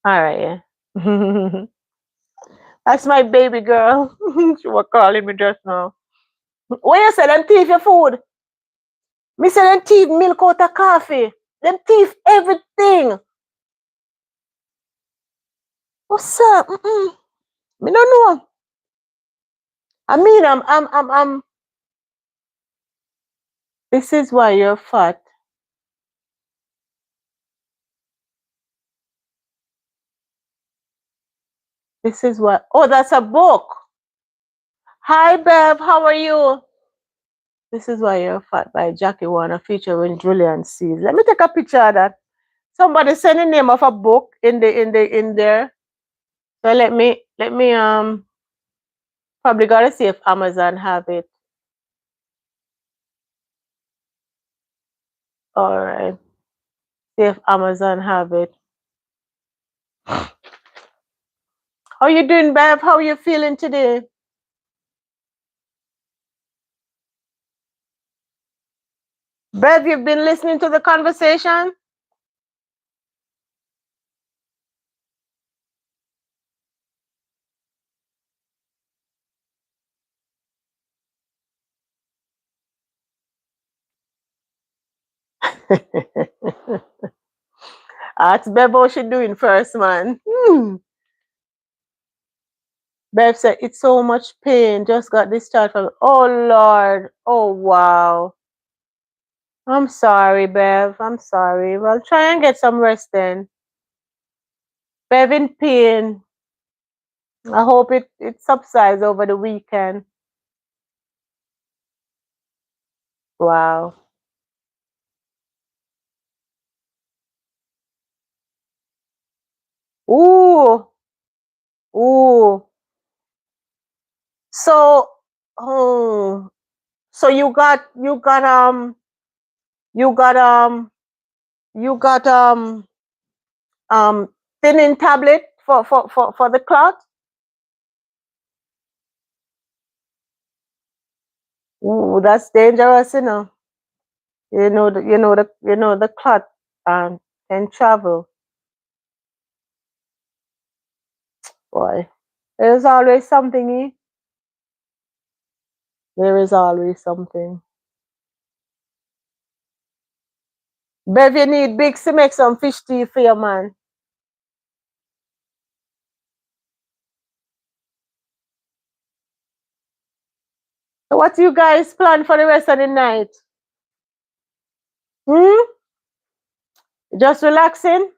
All right, yeah. That's my baby girl. She was calling me just now. What you say? Them thief your food? Me say them thief milk out of coffee. Them thief everything. What's up? Me don't know. I mean, I'm. This is why you're fat. This is what. Oh, that's a book. Hi, Bev. How are you? This is why you're fat by Jackie Warner, featuring Julian Seas. Let me take a picture of that. Somebody send the name of a book in there. So let me probably gotta see if Amazon have it. All right. See if Amazon have it. How you doing, Bev? How are you feeling today? Bev, you've been listening to the conversation? Ask Bev how she doing first, man. Bev said, it's so much pain. Just got discharged from. Oh, Lord. Oh, wow. I'm sorry, Bev. I'm sorry. Well, try and get some rest then. Bev in pain. I hope it subsides over the weekend. Wow. Ooh. Ooh. So, oh, so you got you got um thinning tablet for the clot. Ooh, that's dangerous, you know. You know the clot can travel. Boy, there's always something. There is always something. Bev, you need big to make some fish tea for your man. So what you guys plan for the rest of the night? Hmm? Just relaxing?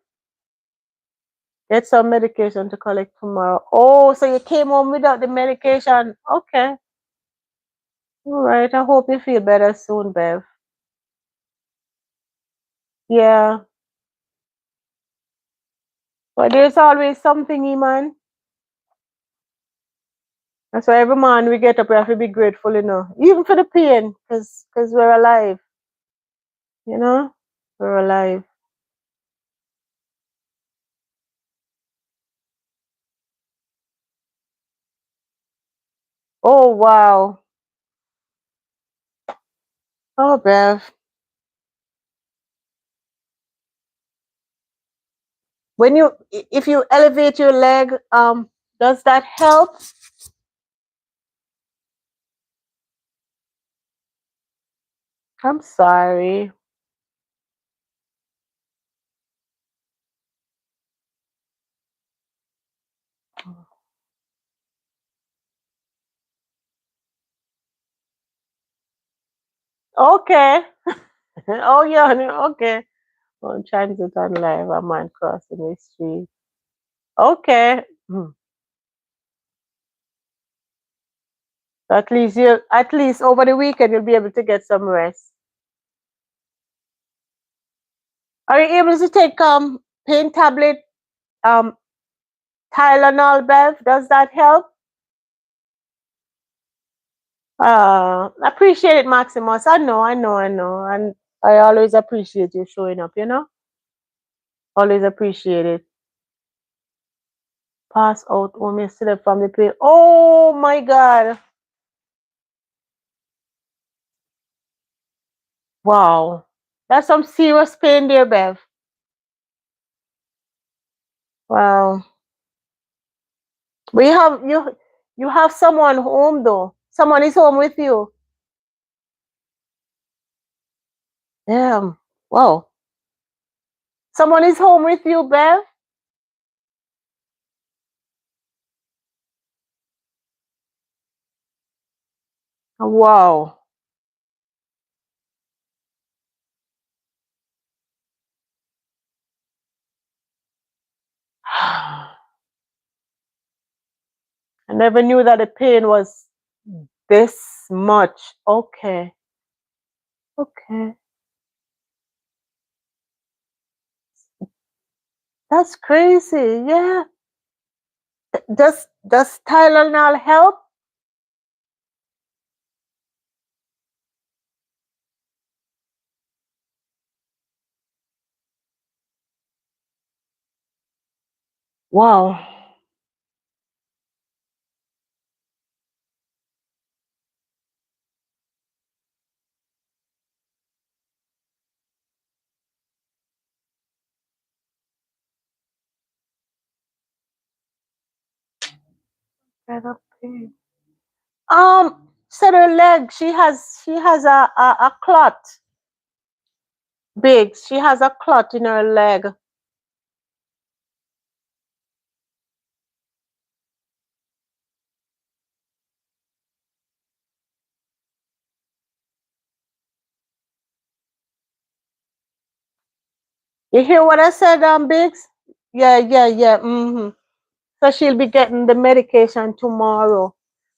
Get some medication to collect tomorrow. Oh, so you came home without the medication. Okay. All right. I hope you feel better soon, Bev. Yeah. But there's always something, Iman. That's why every morning we get up, we have to be grateful, you know. Even for the pain, because we're alive, you know? We're alive. Oh, wow. Oh, Bev. If you elevate your leg, does that help? I'm sorry. Okay. Oh, yeah, okay. On transit on live, a man crossing the street. Okay. At least over the weekend you'll be able to get some rest. Are you able to take pain tablet, um Tylenol, Bev? Does that help? Appreciate it, Maximus. I know. And I always appreciate you showing up, you know? Always appreciate it. Pass out when you still from the pain. Oh my God. Wow. That's some serious pain there, Bev. Wow. We have you have someone home though. Someone is home with you. Damn. Wow. Someone is home with you, Bev. Wow. I never knew that the pain was this much. Okay. Okay. That's crazy. Yeah. Does Tylenol help? Wow. Better pain. Said her leg. She has a clot. Big. She has a clot in her leg. You hear what I said, Biggs? Yeah, yeah, yeah. So she'll be getting the medication tomorrow.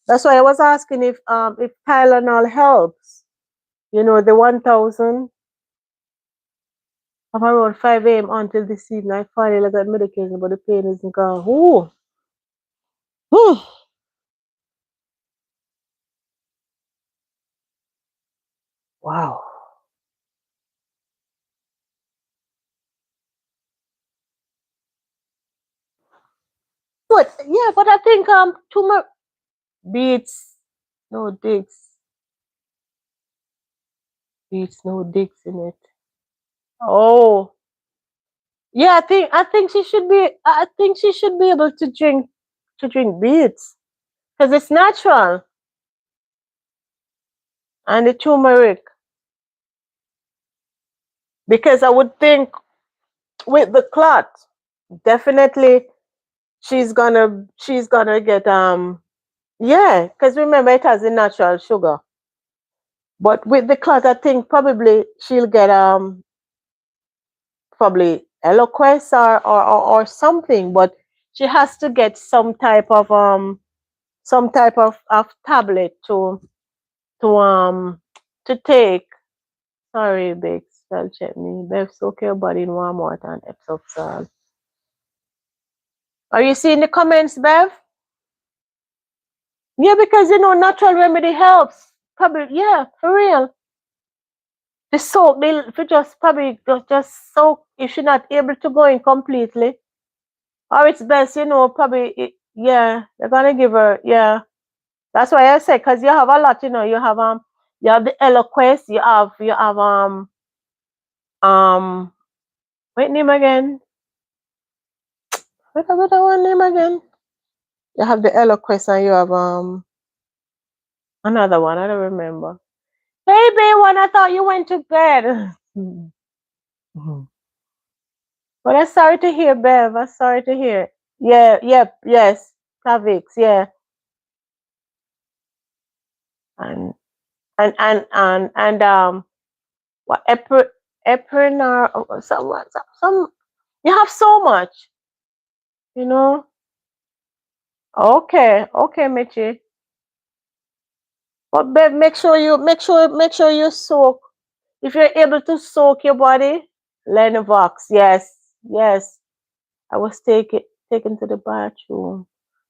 That's why I was asking if Tylenol helps. You know, the 1,000 of around 5 a.m. until this evening. I finally got medication, but the pain isn't gone. Ooh. Whew. Wow. But yeah, but I think tumor beats no dicks. Beats no dicks in it. Oh. Yeah, I think she should be able to drink beets because it's natural and the turmeric. Because I would think with the clot, definitely she's gonna get yeah, because remember it has the natural sugar. But with the clot, I think probably she'll get probably Eloquest or something, but she has to get some type of tablet to take. Sorry, Big spell check me. Bev soak your body in warm water and Epsom salt. Are you seeing the comments, Bev? Yeah, because natural remedy helps. Probably, yeah, for real. The soak, they just probably just soak if you're not able to go in completely. Or it's best, probably, yeah, they're gonna give her, yeah. That's why I said, because you have a lot, you have the Eloquest, you have um, wait, name again? What that one name again? You have the Eloquest and you have another one, I don't remember. Hey, babe, when I thought you went to bed. But I'm sorry to hear, Bev. I'm sorry to hear. Yeah, yep, yes. Plavix, yeah. And what Eprin or some you have so much, you know. Okay, Mitchie. But Bev, make sure you soak. If you're able to soak your body, Lenovox, yes, yes. I was taken to the bathroom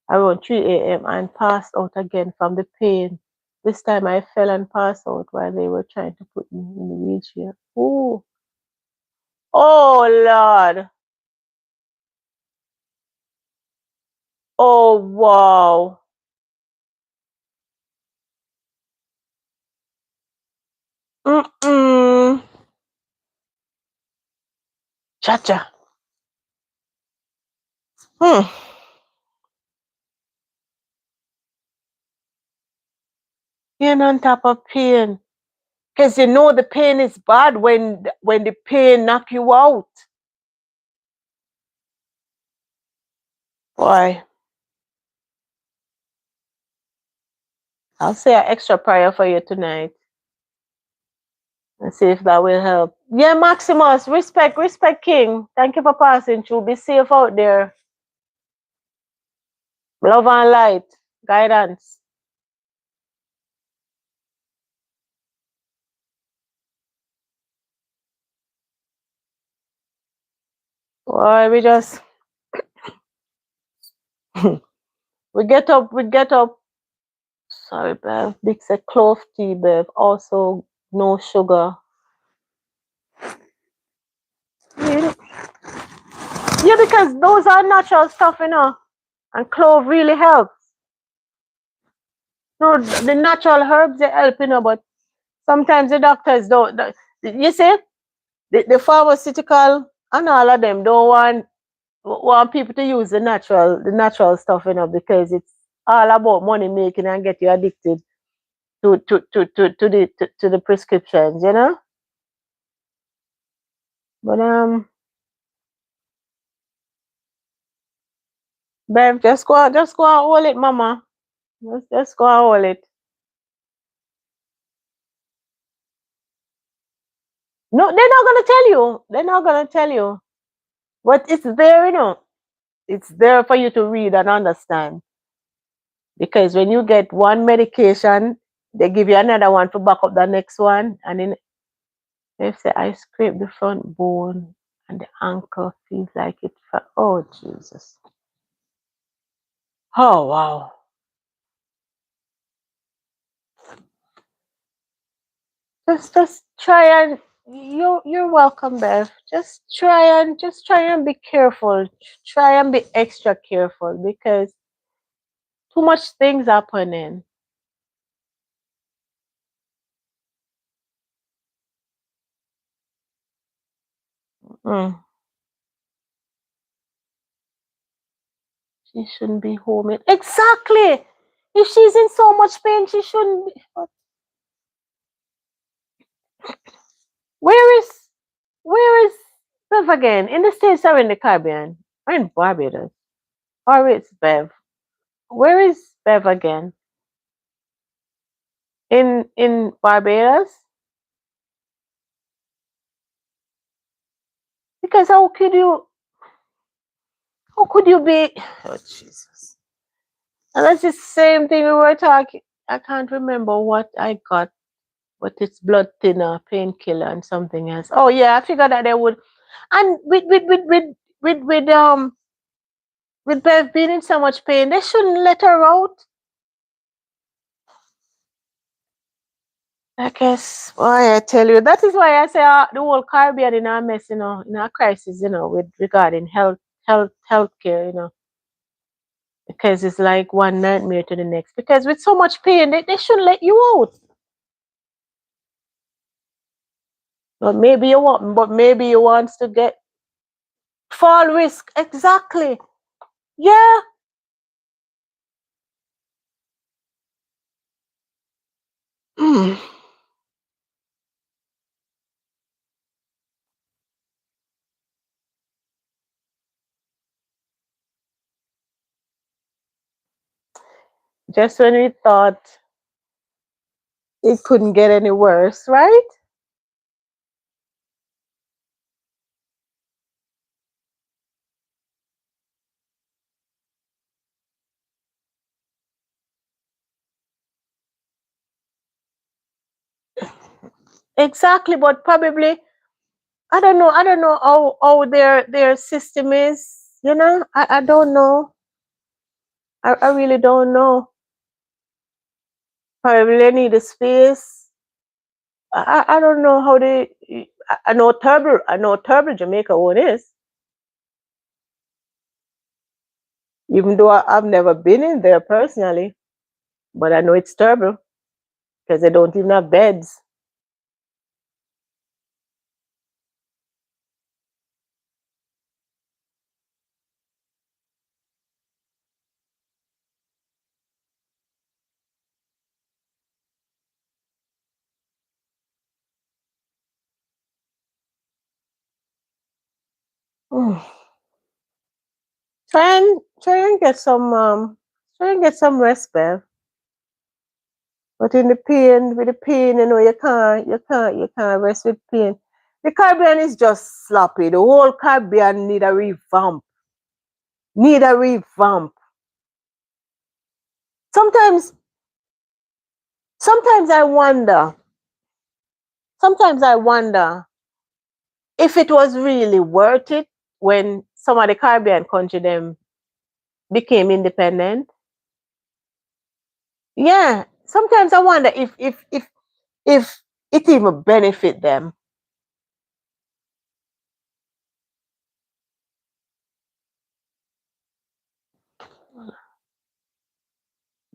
around 3 a.m. and passed out again from the pain. This time I fell and passed out while they were trying to put me in the wheelchair. Ooh. Oh Lord. Oh wow. Mm-mm. Cha-cha. Hmm. Pain on top of pain. Because the pain is bad when the pain knock you out. Boy, I'll say an extra prayer for you tonight and see if that will help. Yeah, Maximus, respect, King. Thank you for passing through. Be safe out there. Love and light. Guidance. Boy, we just we get up. Sorry, Bev. Big said clove tea, Bev. Also no sugar. Yeah, yeah, because those are natural stuff. And clove really helps. No, the natural herbs they help, but sometimes the doctors don't. You see, the pharmaceutical and all of them don't want people to use the natural stuff, because it's all about money making and get you addicted to the prescriptions. But babe, just go and hold it, mama. Just go and hold it. No, they're not gonna tell you. They're not gonna tell you. But it's there, you know. It's there for you to read and understand. Because when you get one medication, they give you another one to back up the next one. And then they say, I scraped the front bone and the ankle feels like it. Oh, Jesus. Oh, wow. Just try and you're welcome, Bev. Just try and be careful. Try and be extra careful because too much things happening. Mm. She shouldn't be home. Exactly. If she's in so much pain, she shouldn't be. Where is where is Bev again? In the States or in the Caribbean? Or in Barbados? Or it's Bev. Where is Bev again? In Barbados? Because how could you be oh Jesus. And that's the same thing we were talking. I can't remember what I got, but it's blood thinner, painkiller, and something else. Oh yeah, I figured that they would. And with Bev being in so much pain, they shouldn't let her out. I guess why I tell you that is why I say the whole Caribbean in a mess, in a crisis, with regarding healthcare, because it's like one nightmare to the next. Because with so much pain, they shouldn't let you out. But maybe you want to get fall risk. Exactly. Yeah. Mm. Just when we thought it couldn't get any worse, right? Exactly. But probably I don't know how their system is. I don't know. I really don't know. Probably they need a space. I don't know how they. I know terrible Jamaica one is. Even though I've never been in there personally, but I know it's terrible because they don't even have beds. Mm. Try and get some rest, Bev. But with the pain, you can't rest with pain. The Caribbean is just sloppy. The whole Caribbean need a revamp. Need a revamp. Sometimes, sometimes I wonder. Sometimes I wonder if it was really worth it when some of the Caribbean country them became independent. Yeah. Sometimes I wonder if it even benefit them.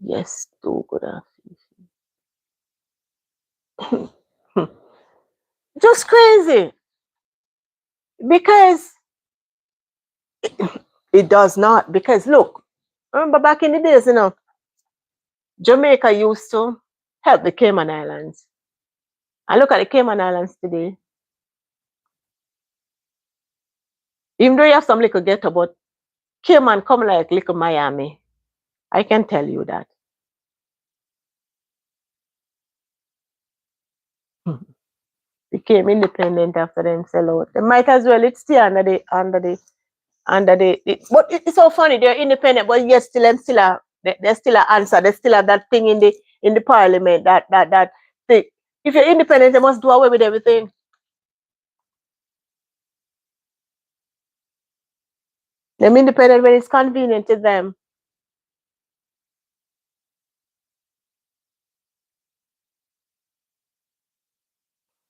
Yes, too good. Just crazy because it does not. Because look, remember back in the days, Jamaica used to help the Cayman Islands. And look at the Cayman Islands today. Even though you have some little ghetto, but Cayman come like little Miami. I can tell you that. became independent after them sell out. They might as well it's still but it's so funny, they're independent, but yet still and still there's still an answer. They still have that thing in the parliament that thing. If you're independent, they must do away with everything. They're independent when it's convenient to them.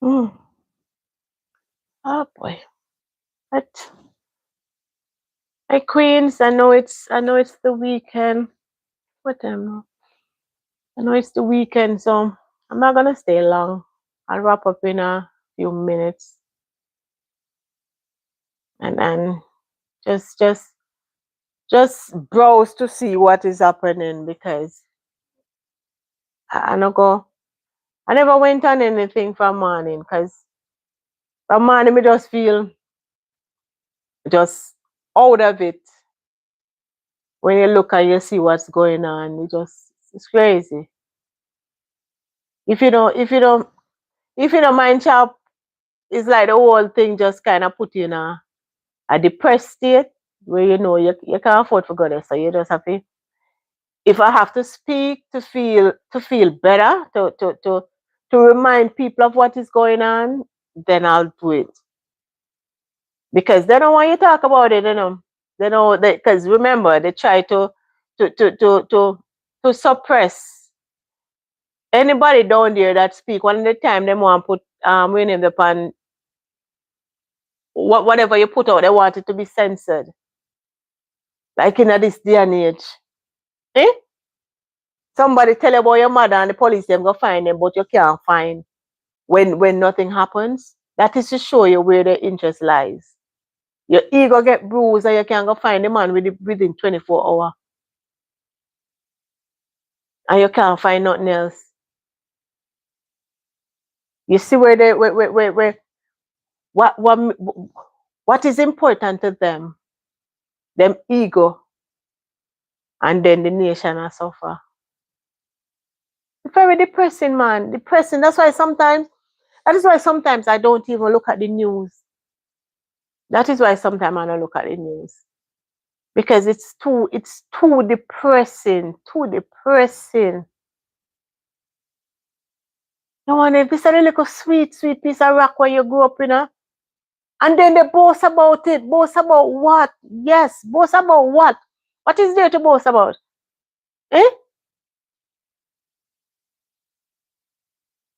Mm. Oh boy. But hey Queens, I know it's the weekend. What time now? I know it's the weekend, so I'm not gonna stay long. I'll wrap up in a few minutes and then just just just browse to see what is happening because I no go. I never went on anything from morning because from morning me just feel just out of it. When you look and you see what's going on, it's crazy. If you don't mind chop, it's like the whole thing just kind of put you in a depressed state where you can't afford to go there. So you just have to, if I have to speak to feel better, to remind people of what is going on, then I'll do it. Because they don't want you to talk about it, you know. They know that because remember they try to to to to to suppress anybody down there that speak. One of the time they want to put we name upon whatever you put out, they want it to be censored. Like in this day and age. Eh? Somebody tell you about your mother and the police them go find them, but you can't find when nothing happens. That is to show you where the interest lies. Your ego get bruised and you can't go find the man within 24 hours. And you can't find nothing else. You see where they where what is important to them? Them ego and then the nation will suffer. It's very depressing, man. Depressing. That is why sometimes I don't even look at the news. That is why sometimes I don't look at the news. Because it's too depressing. Too depressing. No one if this is a little sweet, sweet piece of rock where you grew up, you know. And then they boast about it. Boast about what? Yes, boast about what? What is there to boast about? Eh?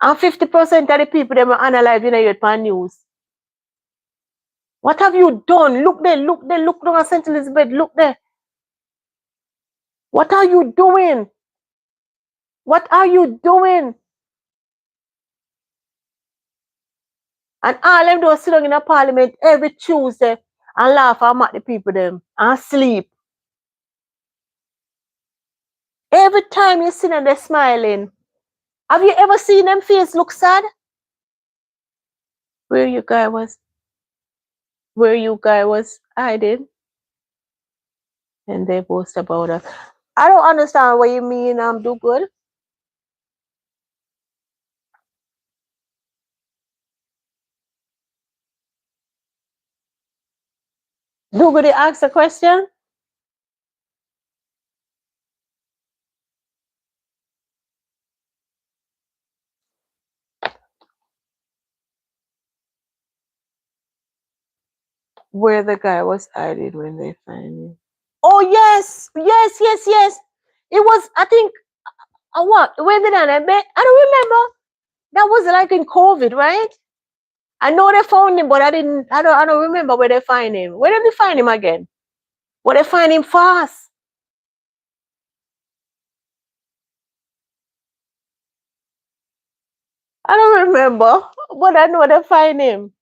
And 50% of the people them analyze in the news. What have you done? Look there, look there, look down at St. Elizabeth, look there. What are you doing? What are you doing? And all them do sit down in a parliament every Tuesday and laugh and mock the people them and sleep. Every time you see them, they're smiling. Have you ever seen them face look sad? Where you guy was hiding and they boast about us. I don't understand what you mean, do good. Do good, ask a question. Where the guy was hiding when they find him. Oh yes, yes, yes, yes. It was, I think, what? When did I met? I don't remember. That was like in COVID, right? I know they found him, but I don't remember where they find him. Where did they find him again? Well, they find him fast. I don't remember, but I know they find him.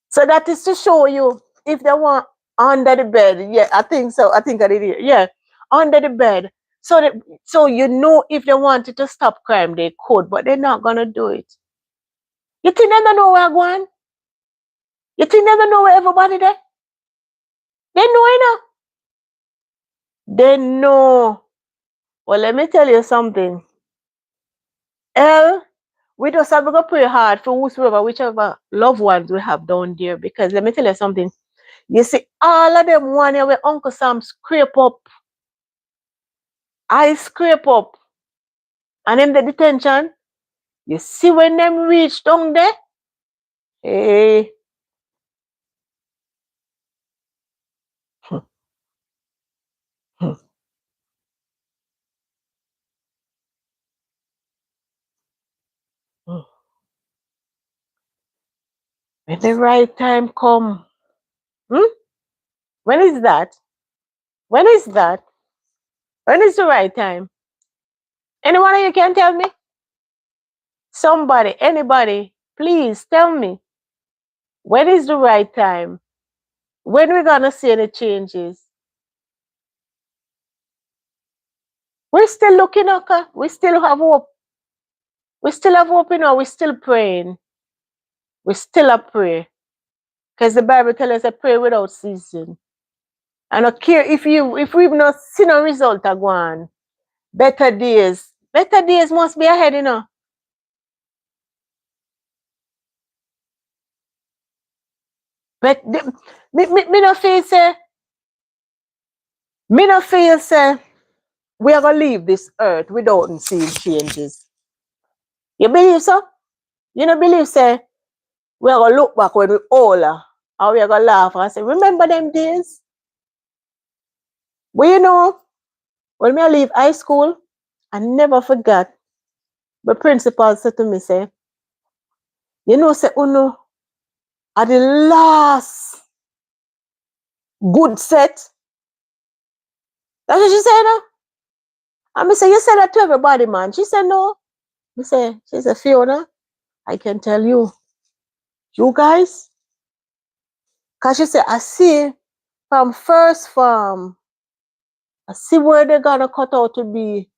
So that is to show you if they want under the bed. Yeah, I think so. I think I did it. Yeah, under the bed. So you know if they wanted to stop crime, they could, but they're not gonna do it. You think they don't know where I'm going? You think they don't know where everybody there? They know, you know. They know. Well, let me tell you something. Hell, we just have to pray hard for whosoever, whichever loved ones we have down there. Because let me tell you something. You see, all of them one year where Uncle Sam scrape up, I scrape up, and in the detention, you see when them reach down there, hey. When the right time come, when is that? When is that? When is the right time? Anyone of you can tell me? Somebody, anybody, please tell me. When is the right time? When we're gonna see any changes? We're still looking, okay? We still have hope. We still have hope, you know. We're still praying. We still a pray. Because the Bible tells us to pray without ceasing. I don't care if we've not seen a result of one. Better days. Better days must be ahead, you know. But me no feel say, we are gonna leave this earth without seeing changes. You believe so? You don't believe say we are gonna look back when we older and we are gonna laugh and say, remember them days? Well, you know, when I leave high school, I never forgot. The principal said to me, say, you know, say Uno are the last good set. That's what she said, no? And me say, you said that to everybody, man. She said, no. She said, Fiona, I can tell you, you guys, because she said, I see from first farm, I see where they're gonna cut out to be.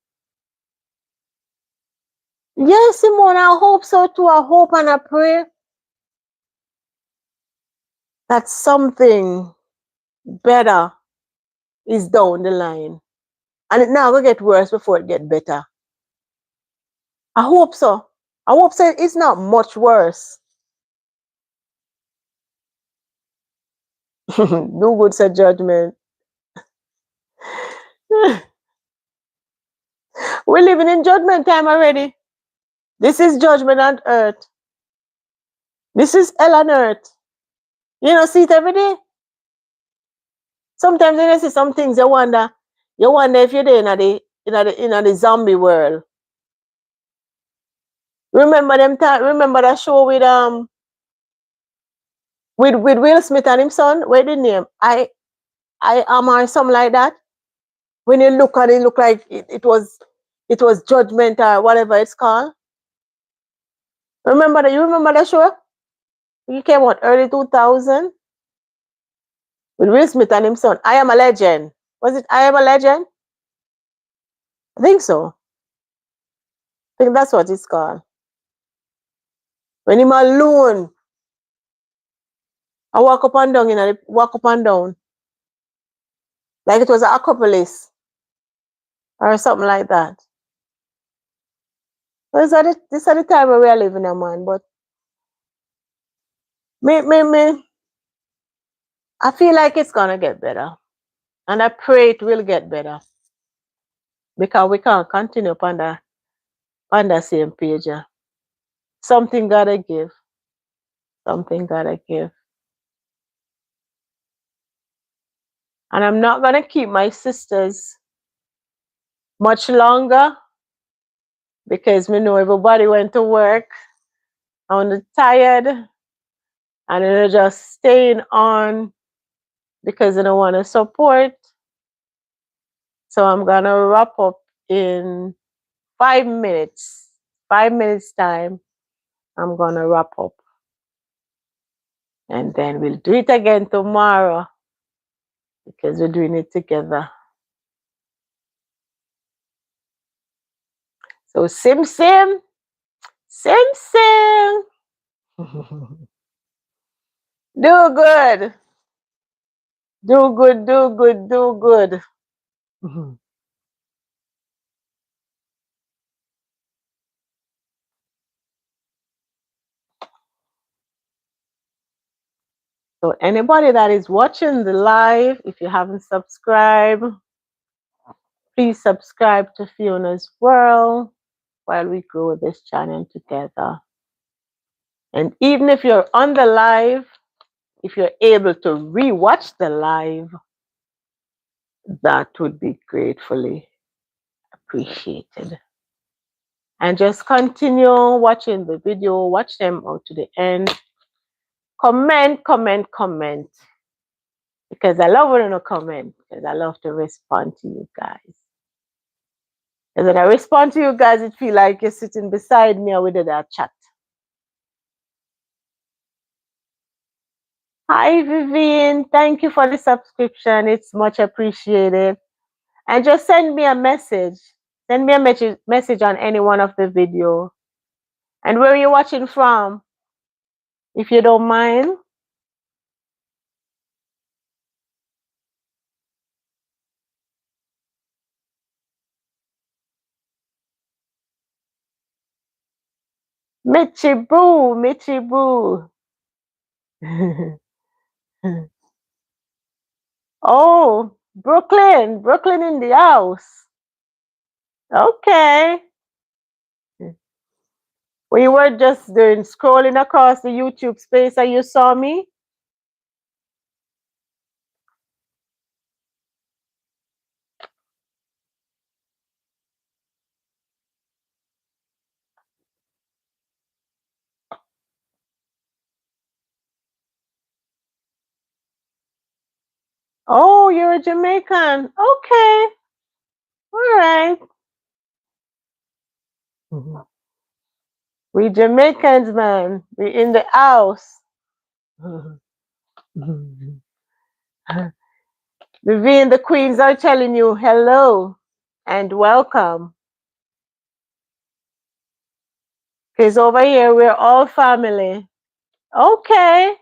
Yes, Simone, I hope so too. I hope and I pray that something better is down the line. And it now will get worse before it get better. I hope so. I hope so. It's not much worse. No good said judgment. We're living in judgment time already. This is judgment on earth. This is hell on earth. You know, see it every day. Sometimes when you see some things, you wonder if you're there in the zombie world. Remember them time? Remember that show with Will Smith and his son? What the name? I am or something like that. When you look at it, look like it was Judgment or whatever it's called. Remember that? You remember that show? It came out early 2000 with Will Smith and his son. I Am a Legend. Was it I Am a Legend? I think so. I think that's what it's called. When him alone, I walk up and down, walk up and down. Like it was an Acropolis or something like that. Well, this is the time where we are living, man. But me, I feel like it's gonna get better. And I pray it will get better. Because we can't continue on the same page. Yeah. Something gotta give. Something gotta give. And I'm not gonna keep my sisters much longer because we know everybody went to work. I'm tired and they're just staying on because they don't want to support. So I'm gonna wrap up in 5 minutes. 5 minutes time. I'm gonna wrap up. And then we'll do it again tomorrow because we're doing it together. So sim. Do good. Do good, do good, do good. So anybody that is watching the live, if you haven't subscribed, please subscribe to Fiona's World while we grow this channel together. And even if you're on the live, if you're able to rewatch the live, that would be gratefully appreciated. And just continue watching the video, watch them out to the end. Comment, comment, comment. Because I love when you comment, because I love to respond to you guys. And when I respond to you guys, it feels like you're sitting beside me and we did a chat. Hi, Vivian. Thank you for the subscription. It's much appreciated. And just send me a message. Send me a message on any one of the video. And where are you watching from? If you don't mind. Mitchy Boo, Mitchy Boo. Oh, Brooklyn, Brooklyn in the house. Okay. We were just doing scrolling across the YouTube space and you saw me? Oh, you're a Jamaican. Okay. All right. We Jamaicans, man. We in the house. Vivian, the queens are telling you hello and welcome. Because over here, we're all family. Okay.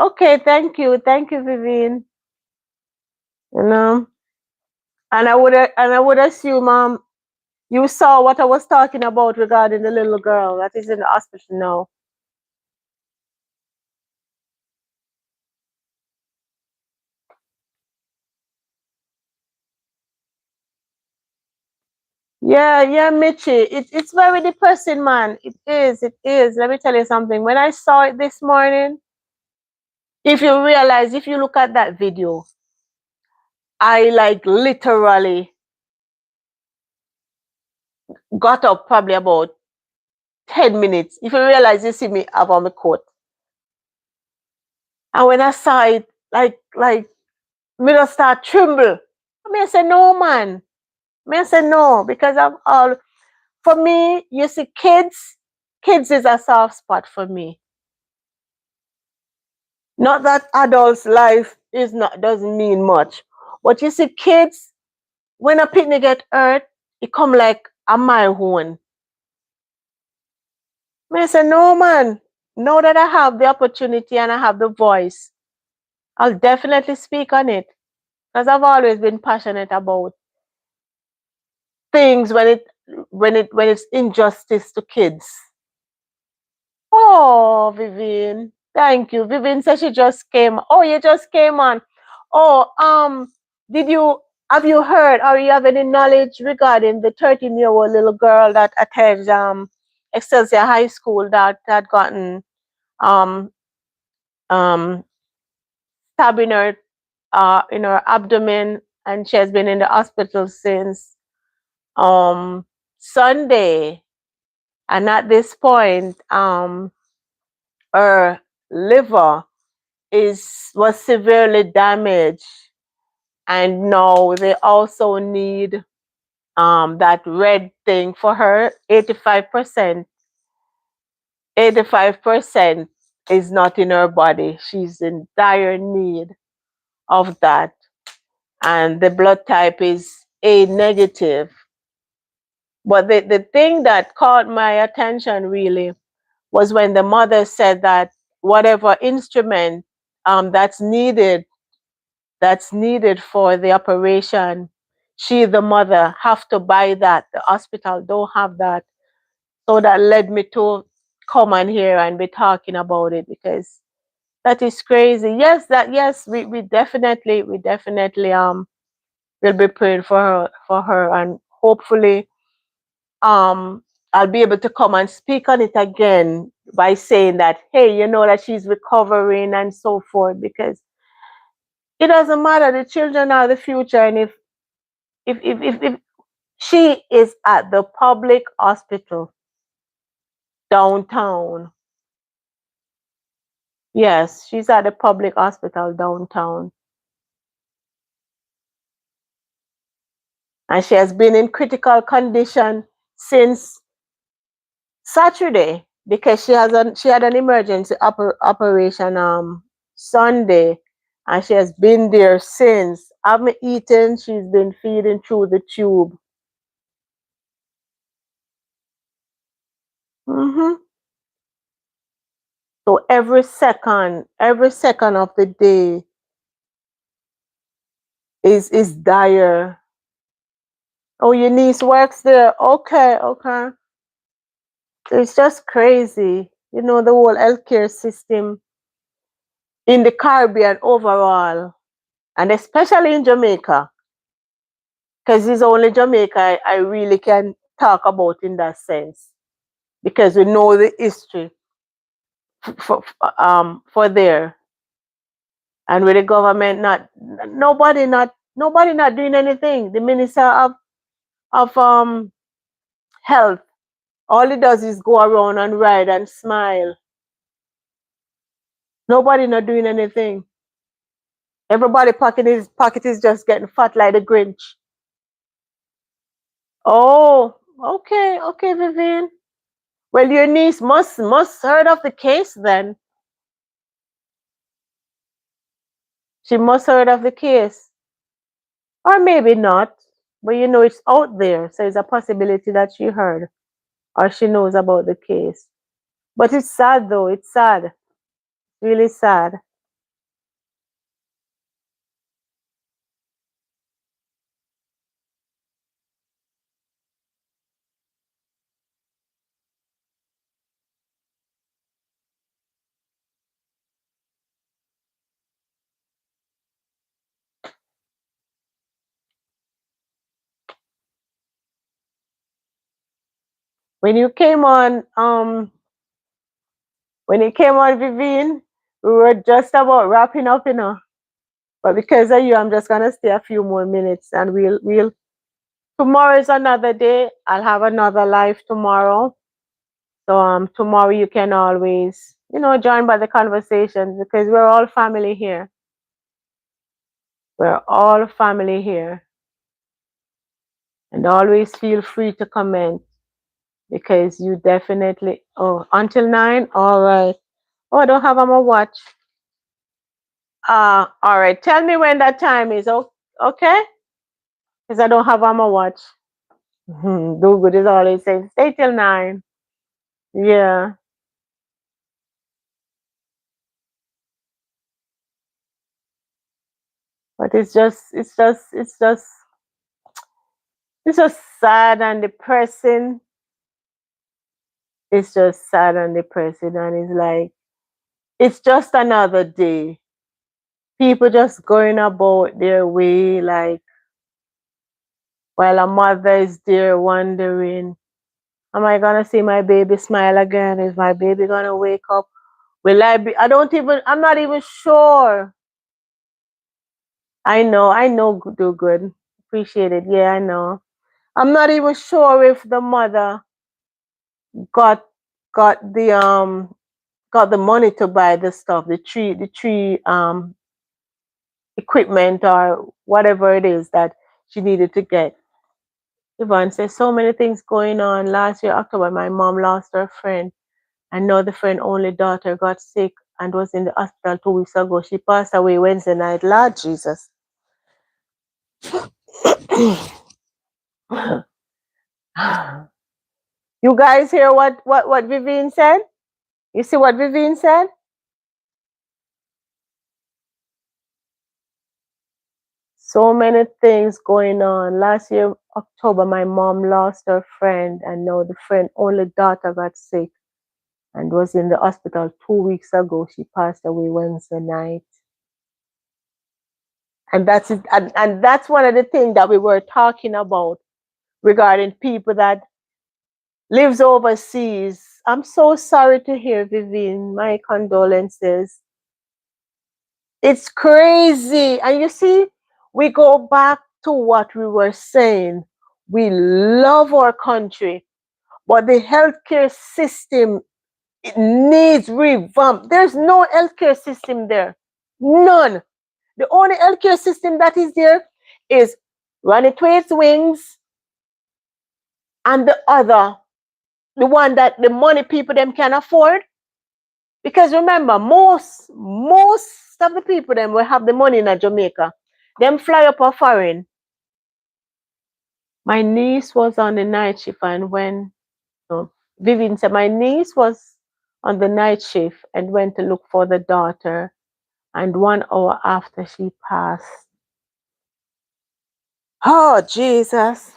Okay, thank you. Thank you, Vivian. You know, and I would assume you saw what I was talking about regarding the little girl that is in the hospital now. Yeah, yeah, Mitchie. It's very depressing, man. It is, it is. Let me tell you something. When I saw it this morning, if you realize, if you look at that video, I like literally got up probably about 10 minutes. If you realize, you see me up on my coat. And when I saw it, me just start tremble. I mean, I say, no, man. I say, no, because I'm all, for me, you see, kids is a soft spot for me. Not that adults' life is not doesn't mean much. But you see, kids, when a picnic get hurt, it come like a my own. I say, no, man. Now that I have the opportunity and I have the voice, I'll definitely speak on it. Because I've always been passionate about things when it's injustice to kids. Oh, Vivian. Thank you. Vivian said she just came. Oh, you just came on. Oh, did you have you heard or you have any knowledge regarding the 13-year-old little girl that attends Excelsior High School that had gotten um um stab in her abdomen and she has been in the hospital since Sunday, and at this point her liver was severely damaged, and now they also need that red thing for her. 85% is not in her body. She's in dire need of that, and the blood type is A negative. But the thing that caught my attention really was when the mother said that whatever instrument that's needed for the operation, she, the mother, have to buy that. The hospital don't have that. So that led me to come on here and be talking about it, because That is crazy. Yes, yes, we definitely will be praying for her, and hopefully um I'll be able to come and speak on it again by saying that, hey, that she's recovering and so forth, because it doesn't matter. The children are the future, and if she is at the public hospital downtown. Yes, she's at the public hospital downtown. And she has been in critical condition since Saturday, because she had an emergency operation Sunday, and she has been there since. Haven't eaten, she's been feeding through the tube. hmm So every second of the day is dire. Oh, your niece works there. Okay, okay. It's just crazy. The whole healthcare system in the Caribbean overall, and especially in Jamaica, because it's only Jamaica I really can talk about in that sense, because we know the history for there, and with the government nobody not doing anything. The minister of health, all he does is go around and ride and smile. Nobody not doing anything. Everybody pocket is just getting fat like the Grinch. Oh, okay, okay, Vivian. Well, your niece must heard of the case then. She must heard of the case. Or maybe not. But it's out there. So it's a possibility that she heard or she knows about the case. But it's sad though. It's sad. Really sad. When you came on, Vivian, we were just about wrapping up. But because of you, I'm just gonna stay a few more minutes, and we'll tomorrow is another day. I'll have another live tomorrow. So tomorrow you can always, join by the conversation, because we're all family here. We're all family here. And always feel free to comment, because you definitely, until 9. All right. Oh, I don't have on my watch. All right. Tell me when that time is. Okay? Because I don't have on my watch. Do good is always saying stay till 9. Yeah. But it's just sad and depressing. It's just sad and depressing, and it's like it's just another day. People just going about their way, like, while a mother is there wondering, am I gonna see my baby smile again? Is my baby gonna wake up? Will I be? I'm not even sure. I know, do good. Appreciate it. Yeah, I know. I'm not even sure if the mother got got the um got the money to buy the stuff, the tree equipment or whatever it is that she needed to get. Yvonne says so many things going on. Last year, October, my mom lost her friend, and now the friend only daughter got sick and was in the hospital 2 weeks ago. She passed away Wednesday night. Lord Jesus. You guys hear what Vivian said? You see what Vivian said? So many things going on. Last year, October, my mom lost her friend, and now the friend only daughter got sick and was in the hospital 2 weeks ago. She passed away Wednesday night. And that's it. And that's one of the things that we were talking about regarding people that lives overseas. I'm so sorry to hear, Vivian. My condolences. It's crazy. And you see, we go back to what we were saying. We love our country, but the healthcare system, it needs revamp. There's no healthcare system there. None. The only healthcare system that is there is run it to its wings, and the other, the one that the money people them can afford. Because remember, most of the people them will have the money in Jamaica. Them fly up a foreign. My niece was on the night shift, and when no, Vivian said my niece was on the night shift and went to look for the daughter, and 1 hour after she passed. Oh Jesus.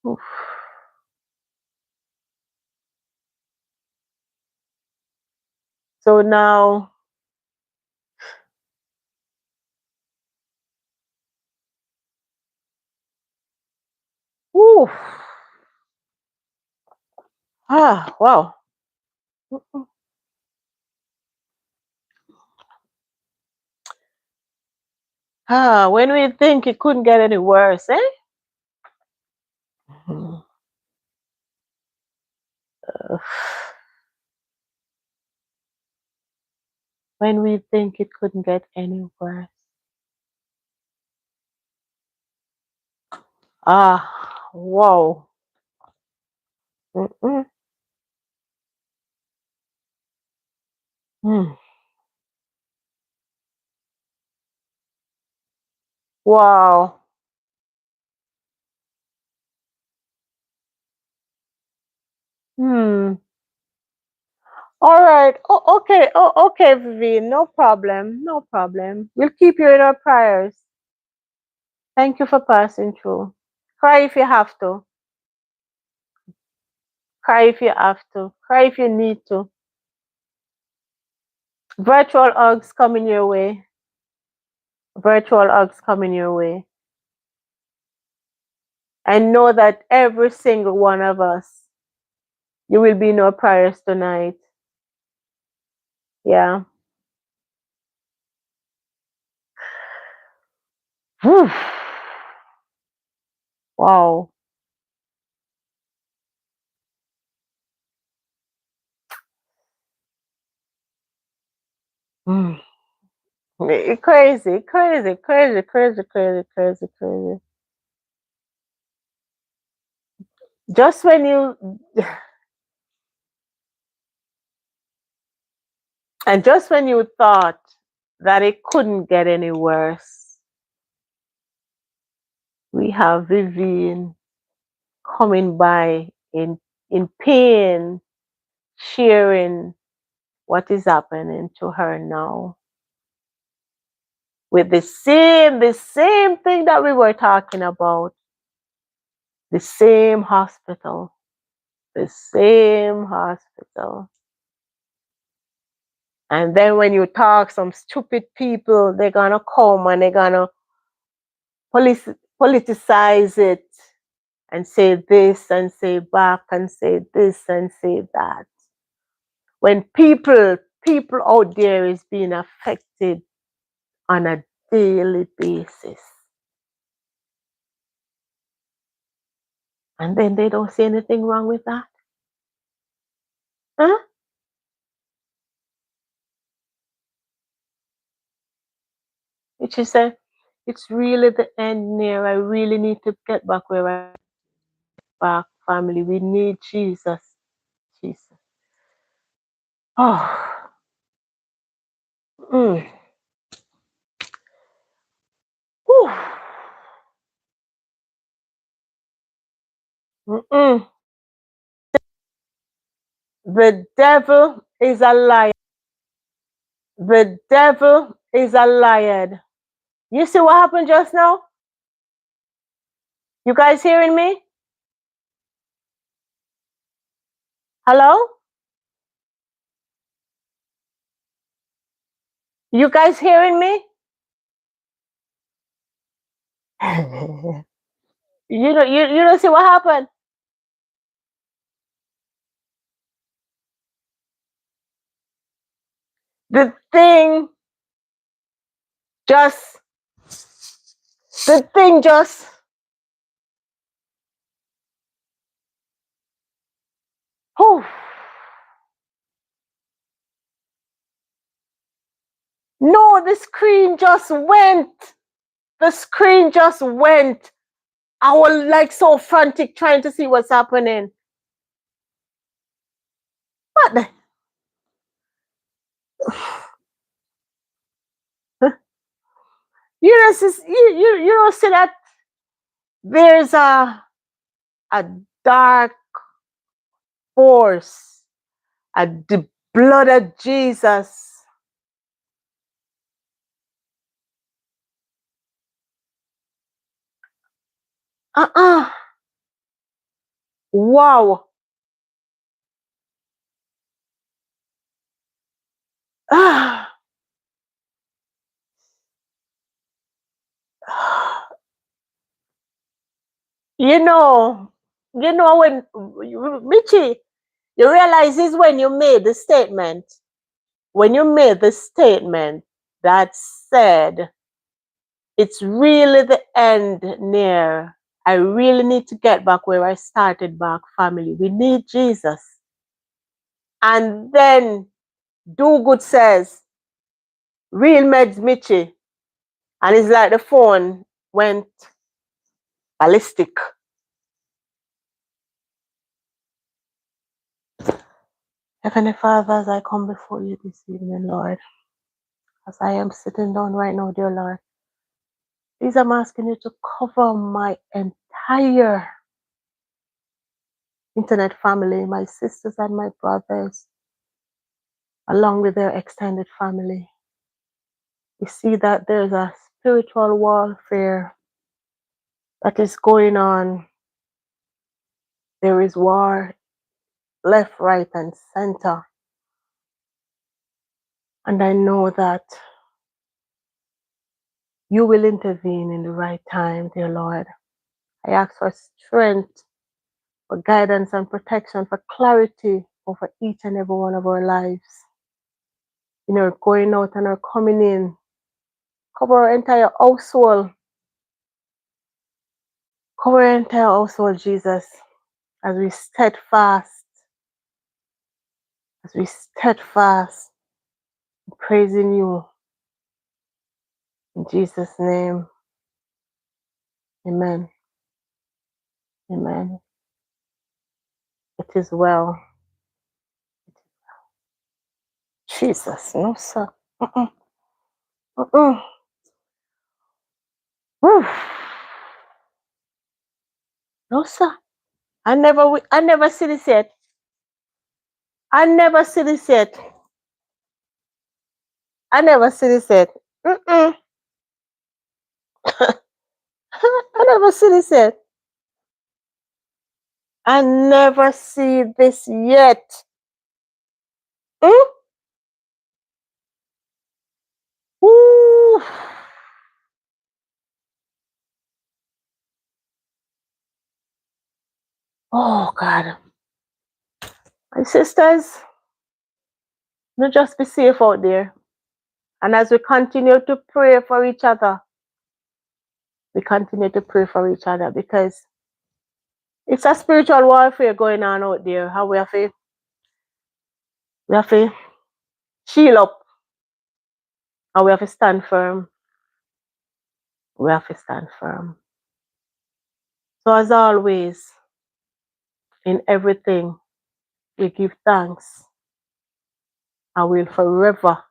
Oof. So now, oof. Ah, wow. Ah, when we think it couldn't get any worse, eh? Mhm. When we think it couldn't get any worse. Ah, wow. Mm-mm. Mm. Wow. Hmm. All right. Oh, okay. Oh, okay, Vivi. No problem. No problem. We'll keep you in our prayers. Thank you for passing through. Cry if you have to. Cry if you have to. Cry if you need to. Virtual hugs coming your way. Virtual hugs coming your way. And know that every single one of us, you will be in our prayers tonight. Yeah. Whew. Wow. Mm. Crazy, crazy, crazy, crazy, crazy, crazy, crazy. Just when you, and just when you thought that it couldn't get any worse, we have Vivian coming by in pain, sharing what is happening to her now. With the same thing that we were talking about, the same hospital, the same hospital. And then when you talk, some stupid people, they're gonna come and they're gonna politicize it and say this and say back and say this and say that. When people out there is being affected on a daily basis. And then they don't see anything wrong with that. Huh? It just said, it's really the end near. I really need to get back where I back, family. We need Jesus. Jesus. Oh. Mm. Whew. Mm-mm. The devil is a liar. The devil is a liar. You see what happened just now? You guys hearing me? Hello? You guys hearing me? You don't see what happened? The thing just the thing just whew. No, the screen just went. The screen just went. I was like so frantic trying to see what's happening. What the? You don't see that there's a dark force, the blood of Jesus. Uh-uh. Wow. Ah. You know, when Richie, you realize is when you made the statement, that said, it's really the end near. I really need to get back where I started back, family. We need Jesus. And then Do Good says, real meds Mitchie. And it's like the phone went ballistic. Heavenly Father, as I come before you this evening, Lord, as I am sitting down right now, dear Lord, please I'm asking you to cover my entire internet family, my sisters and my brothers, along with their extended family. We see that there's a spiritual warfare that is going on. There is war left, right, and center. And I know that you will intervene in the right time, dear Lord. I ask for strength, for guidance and protection, for clarity over each and every one of our lives. In our going out and our coming in. Cover our entire household. Cover our entire household, Jesus, as we steadfast, praising you. In Jesus' name, amen. Amen. It is well. Jesus, no, sir. Whew. No, sir. I never see this yet. I never see this yet. I never see this yet. I never see this yet. I never see this yet. Mm? Ooh. Oh God. My sisters, not just be safe out there. And as we continue to pray for each other, because it's a spiritual warfare going on out there. How we have to shield up and we have to stand firm. We have to stand firm. So as always, in everything, we give thanks and we'll forever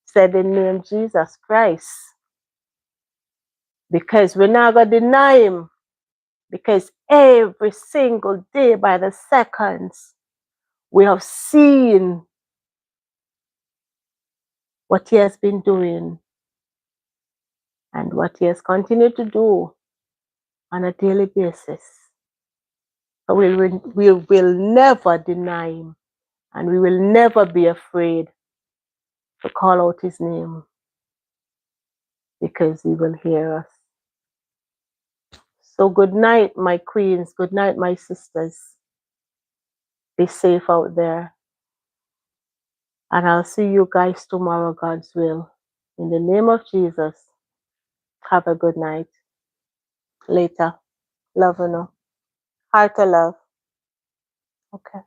say the name Jesus Christ. Because we're not going to deny him. Because every single day by the seconds, we have seen what he has been doing and what he has continued to do on a daily basis. But we will never deny him, and we will never be afraid to call out his name, because he will hear us. So good night, my queens. Good night, my sisters. Be safe out there. And I'll see you guys tomorrow, God's will. In the name of Jesus, have a good night. Later. Love you know. Heart to love. Okay.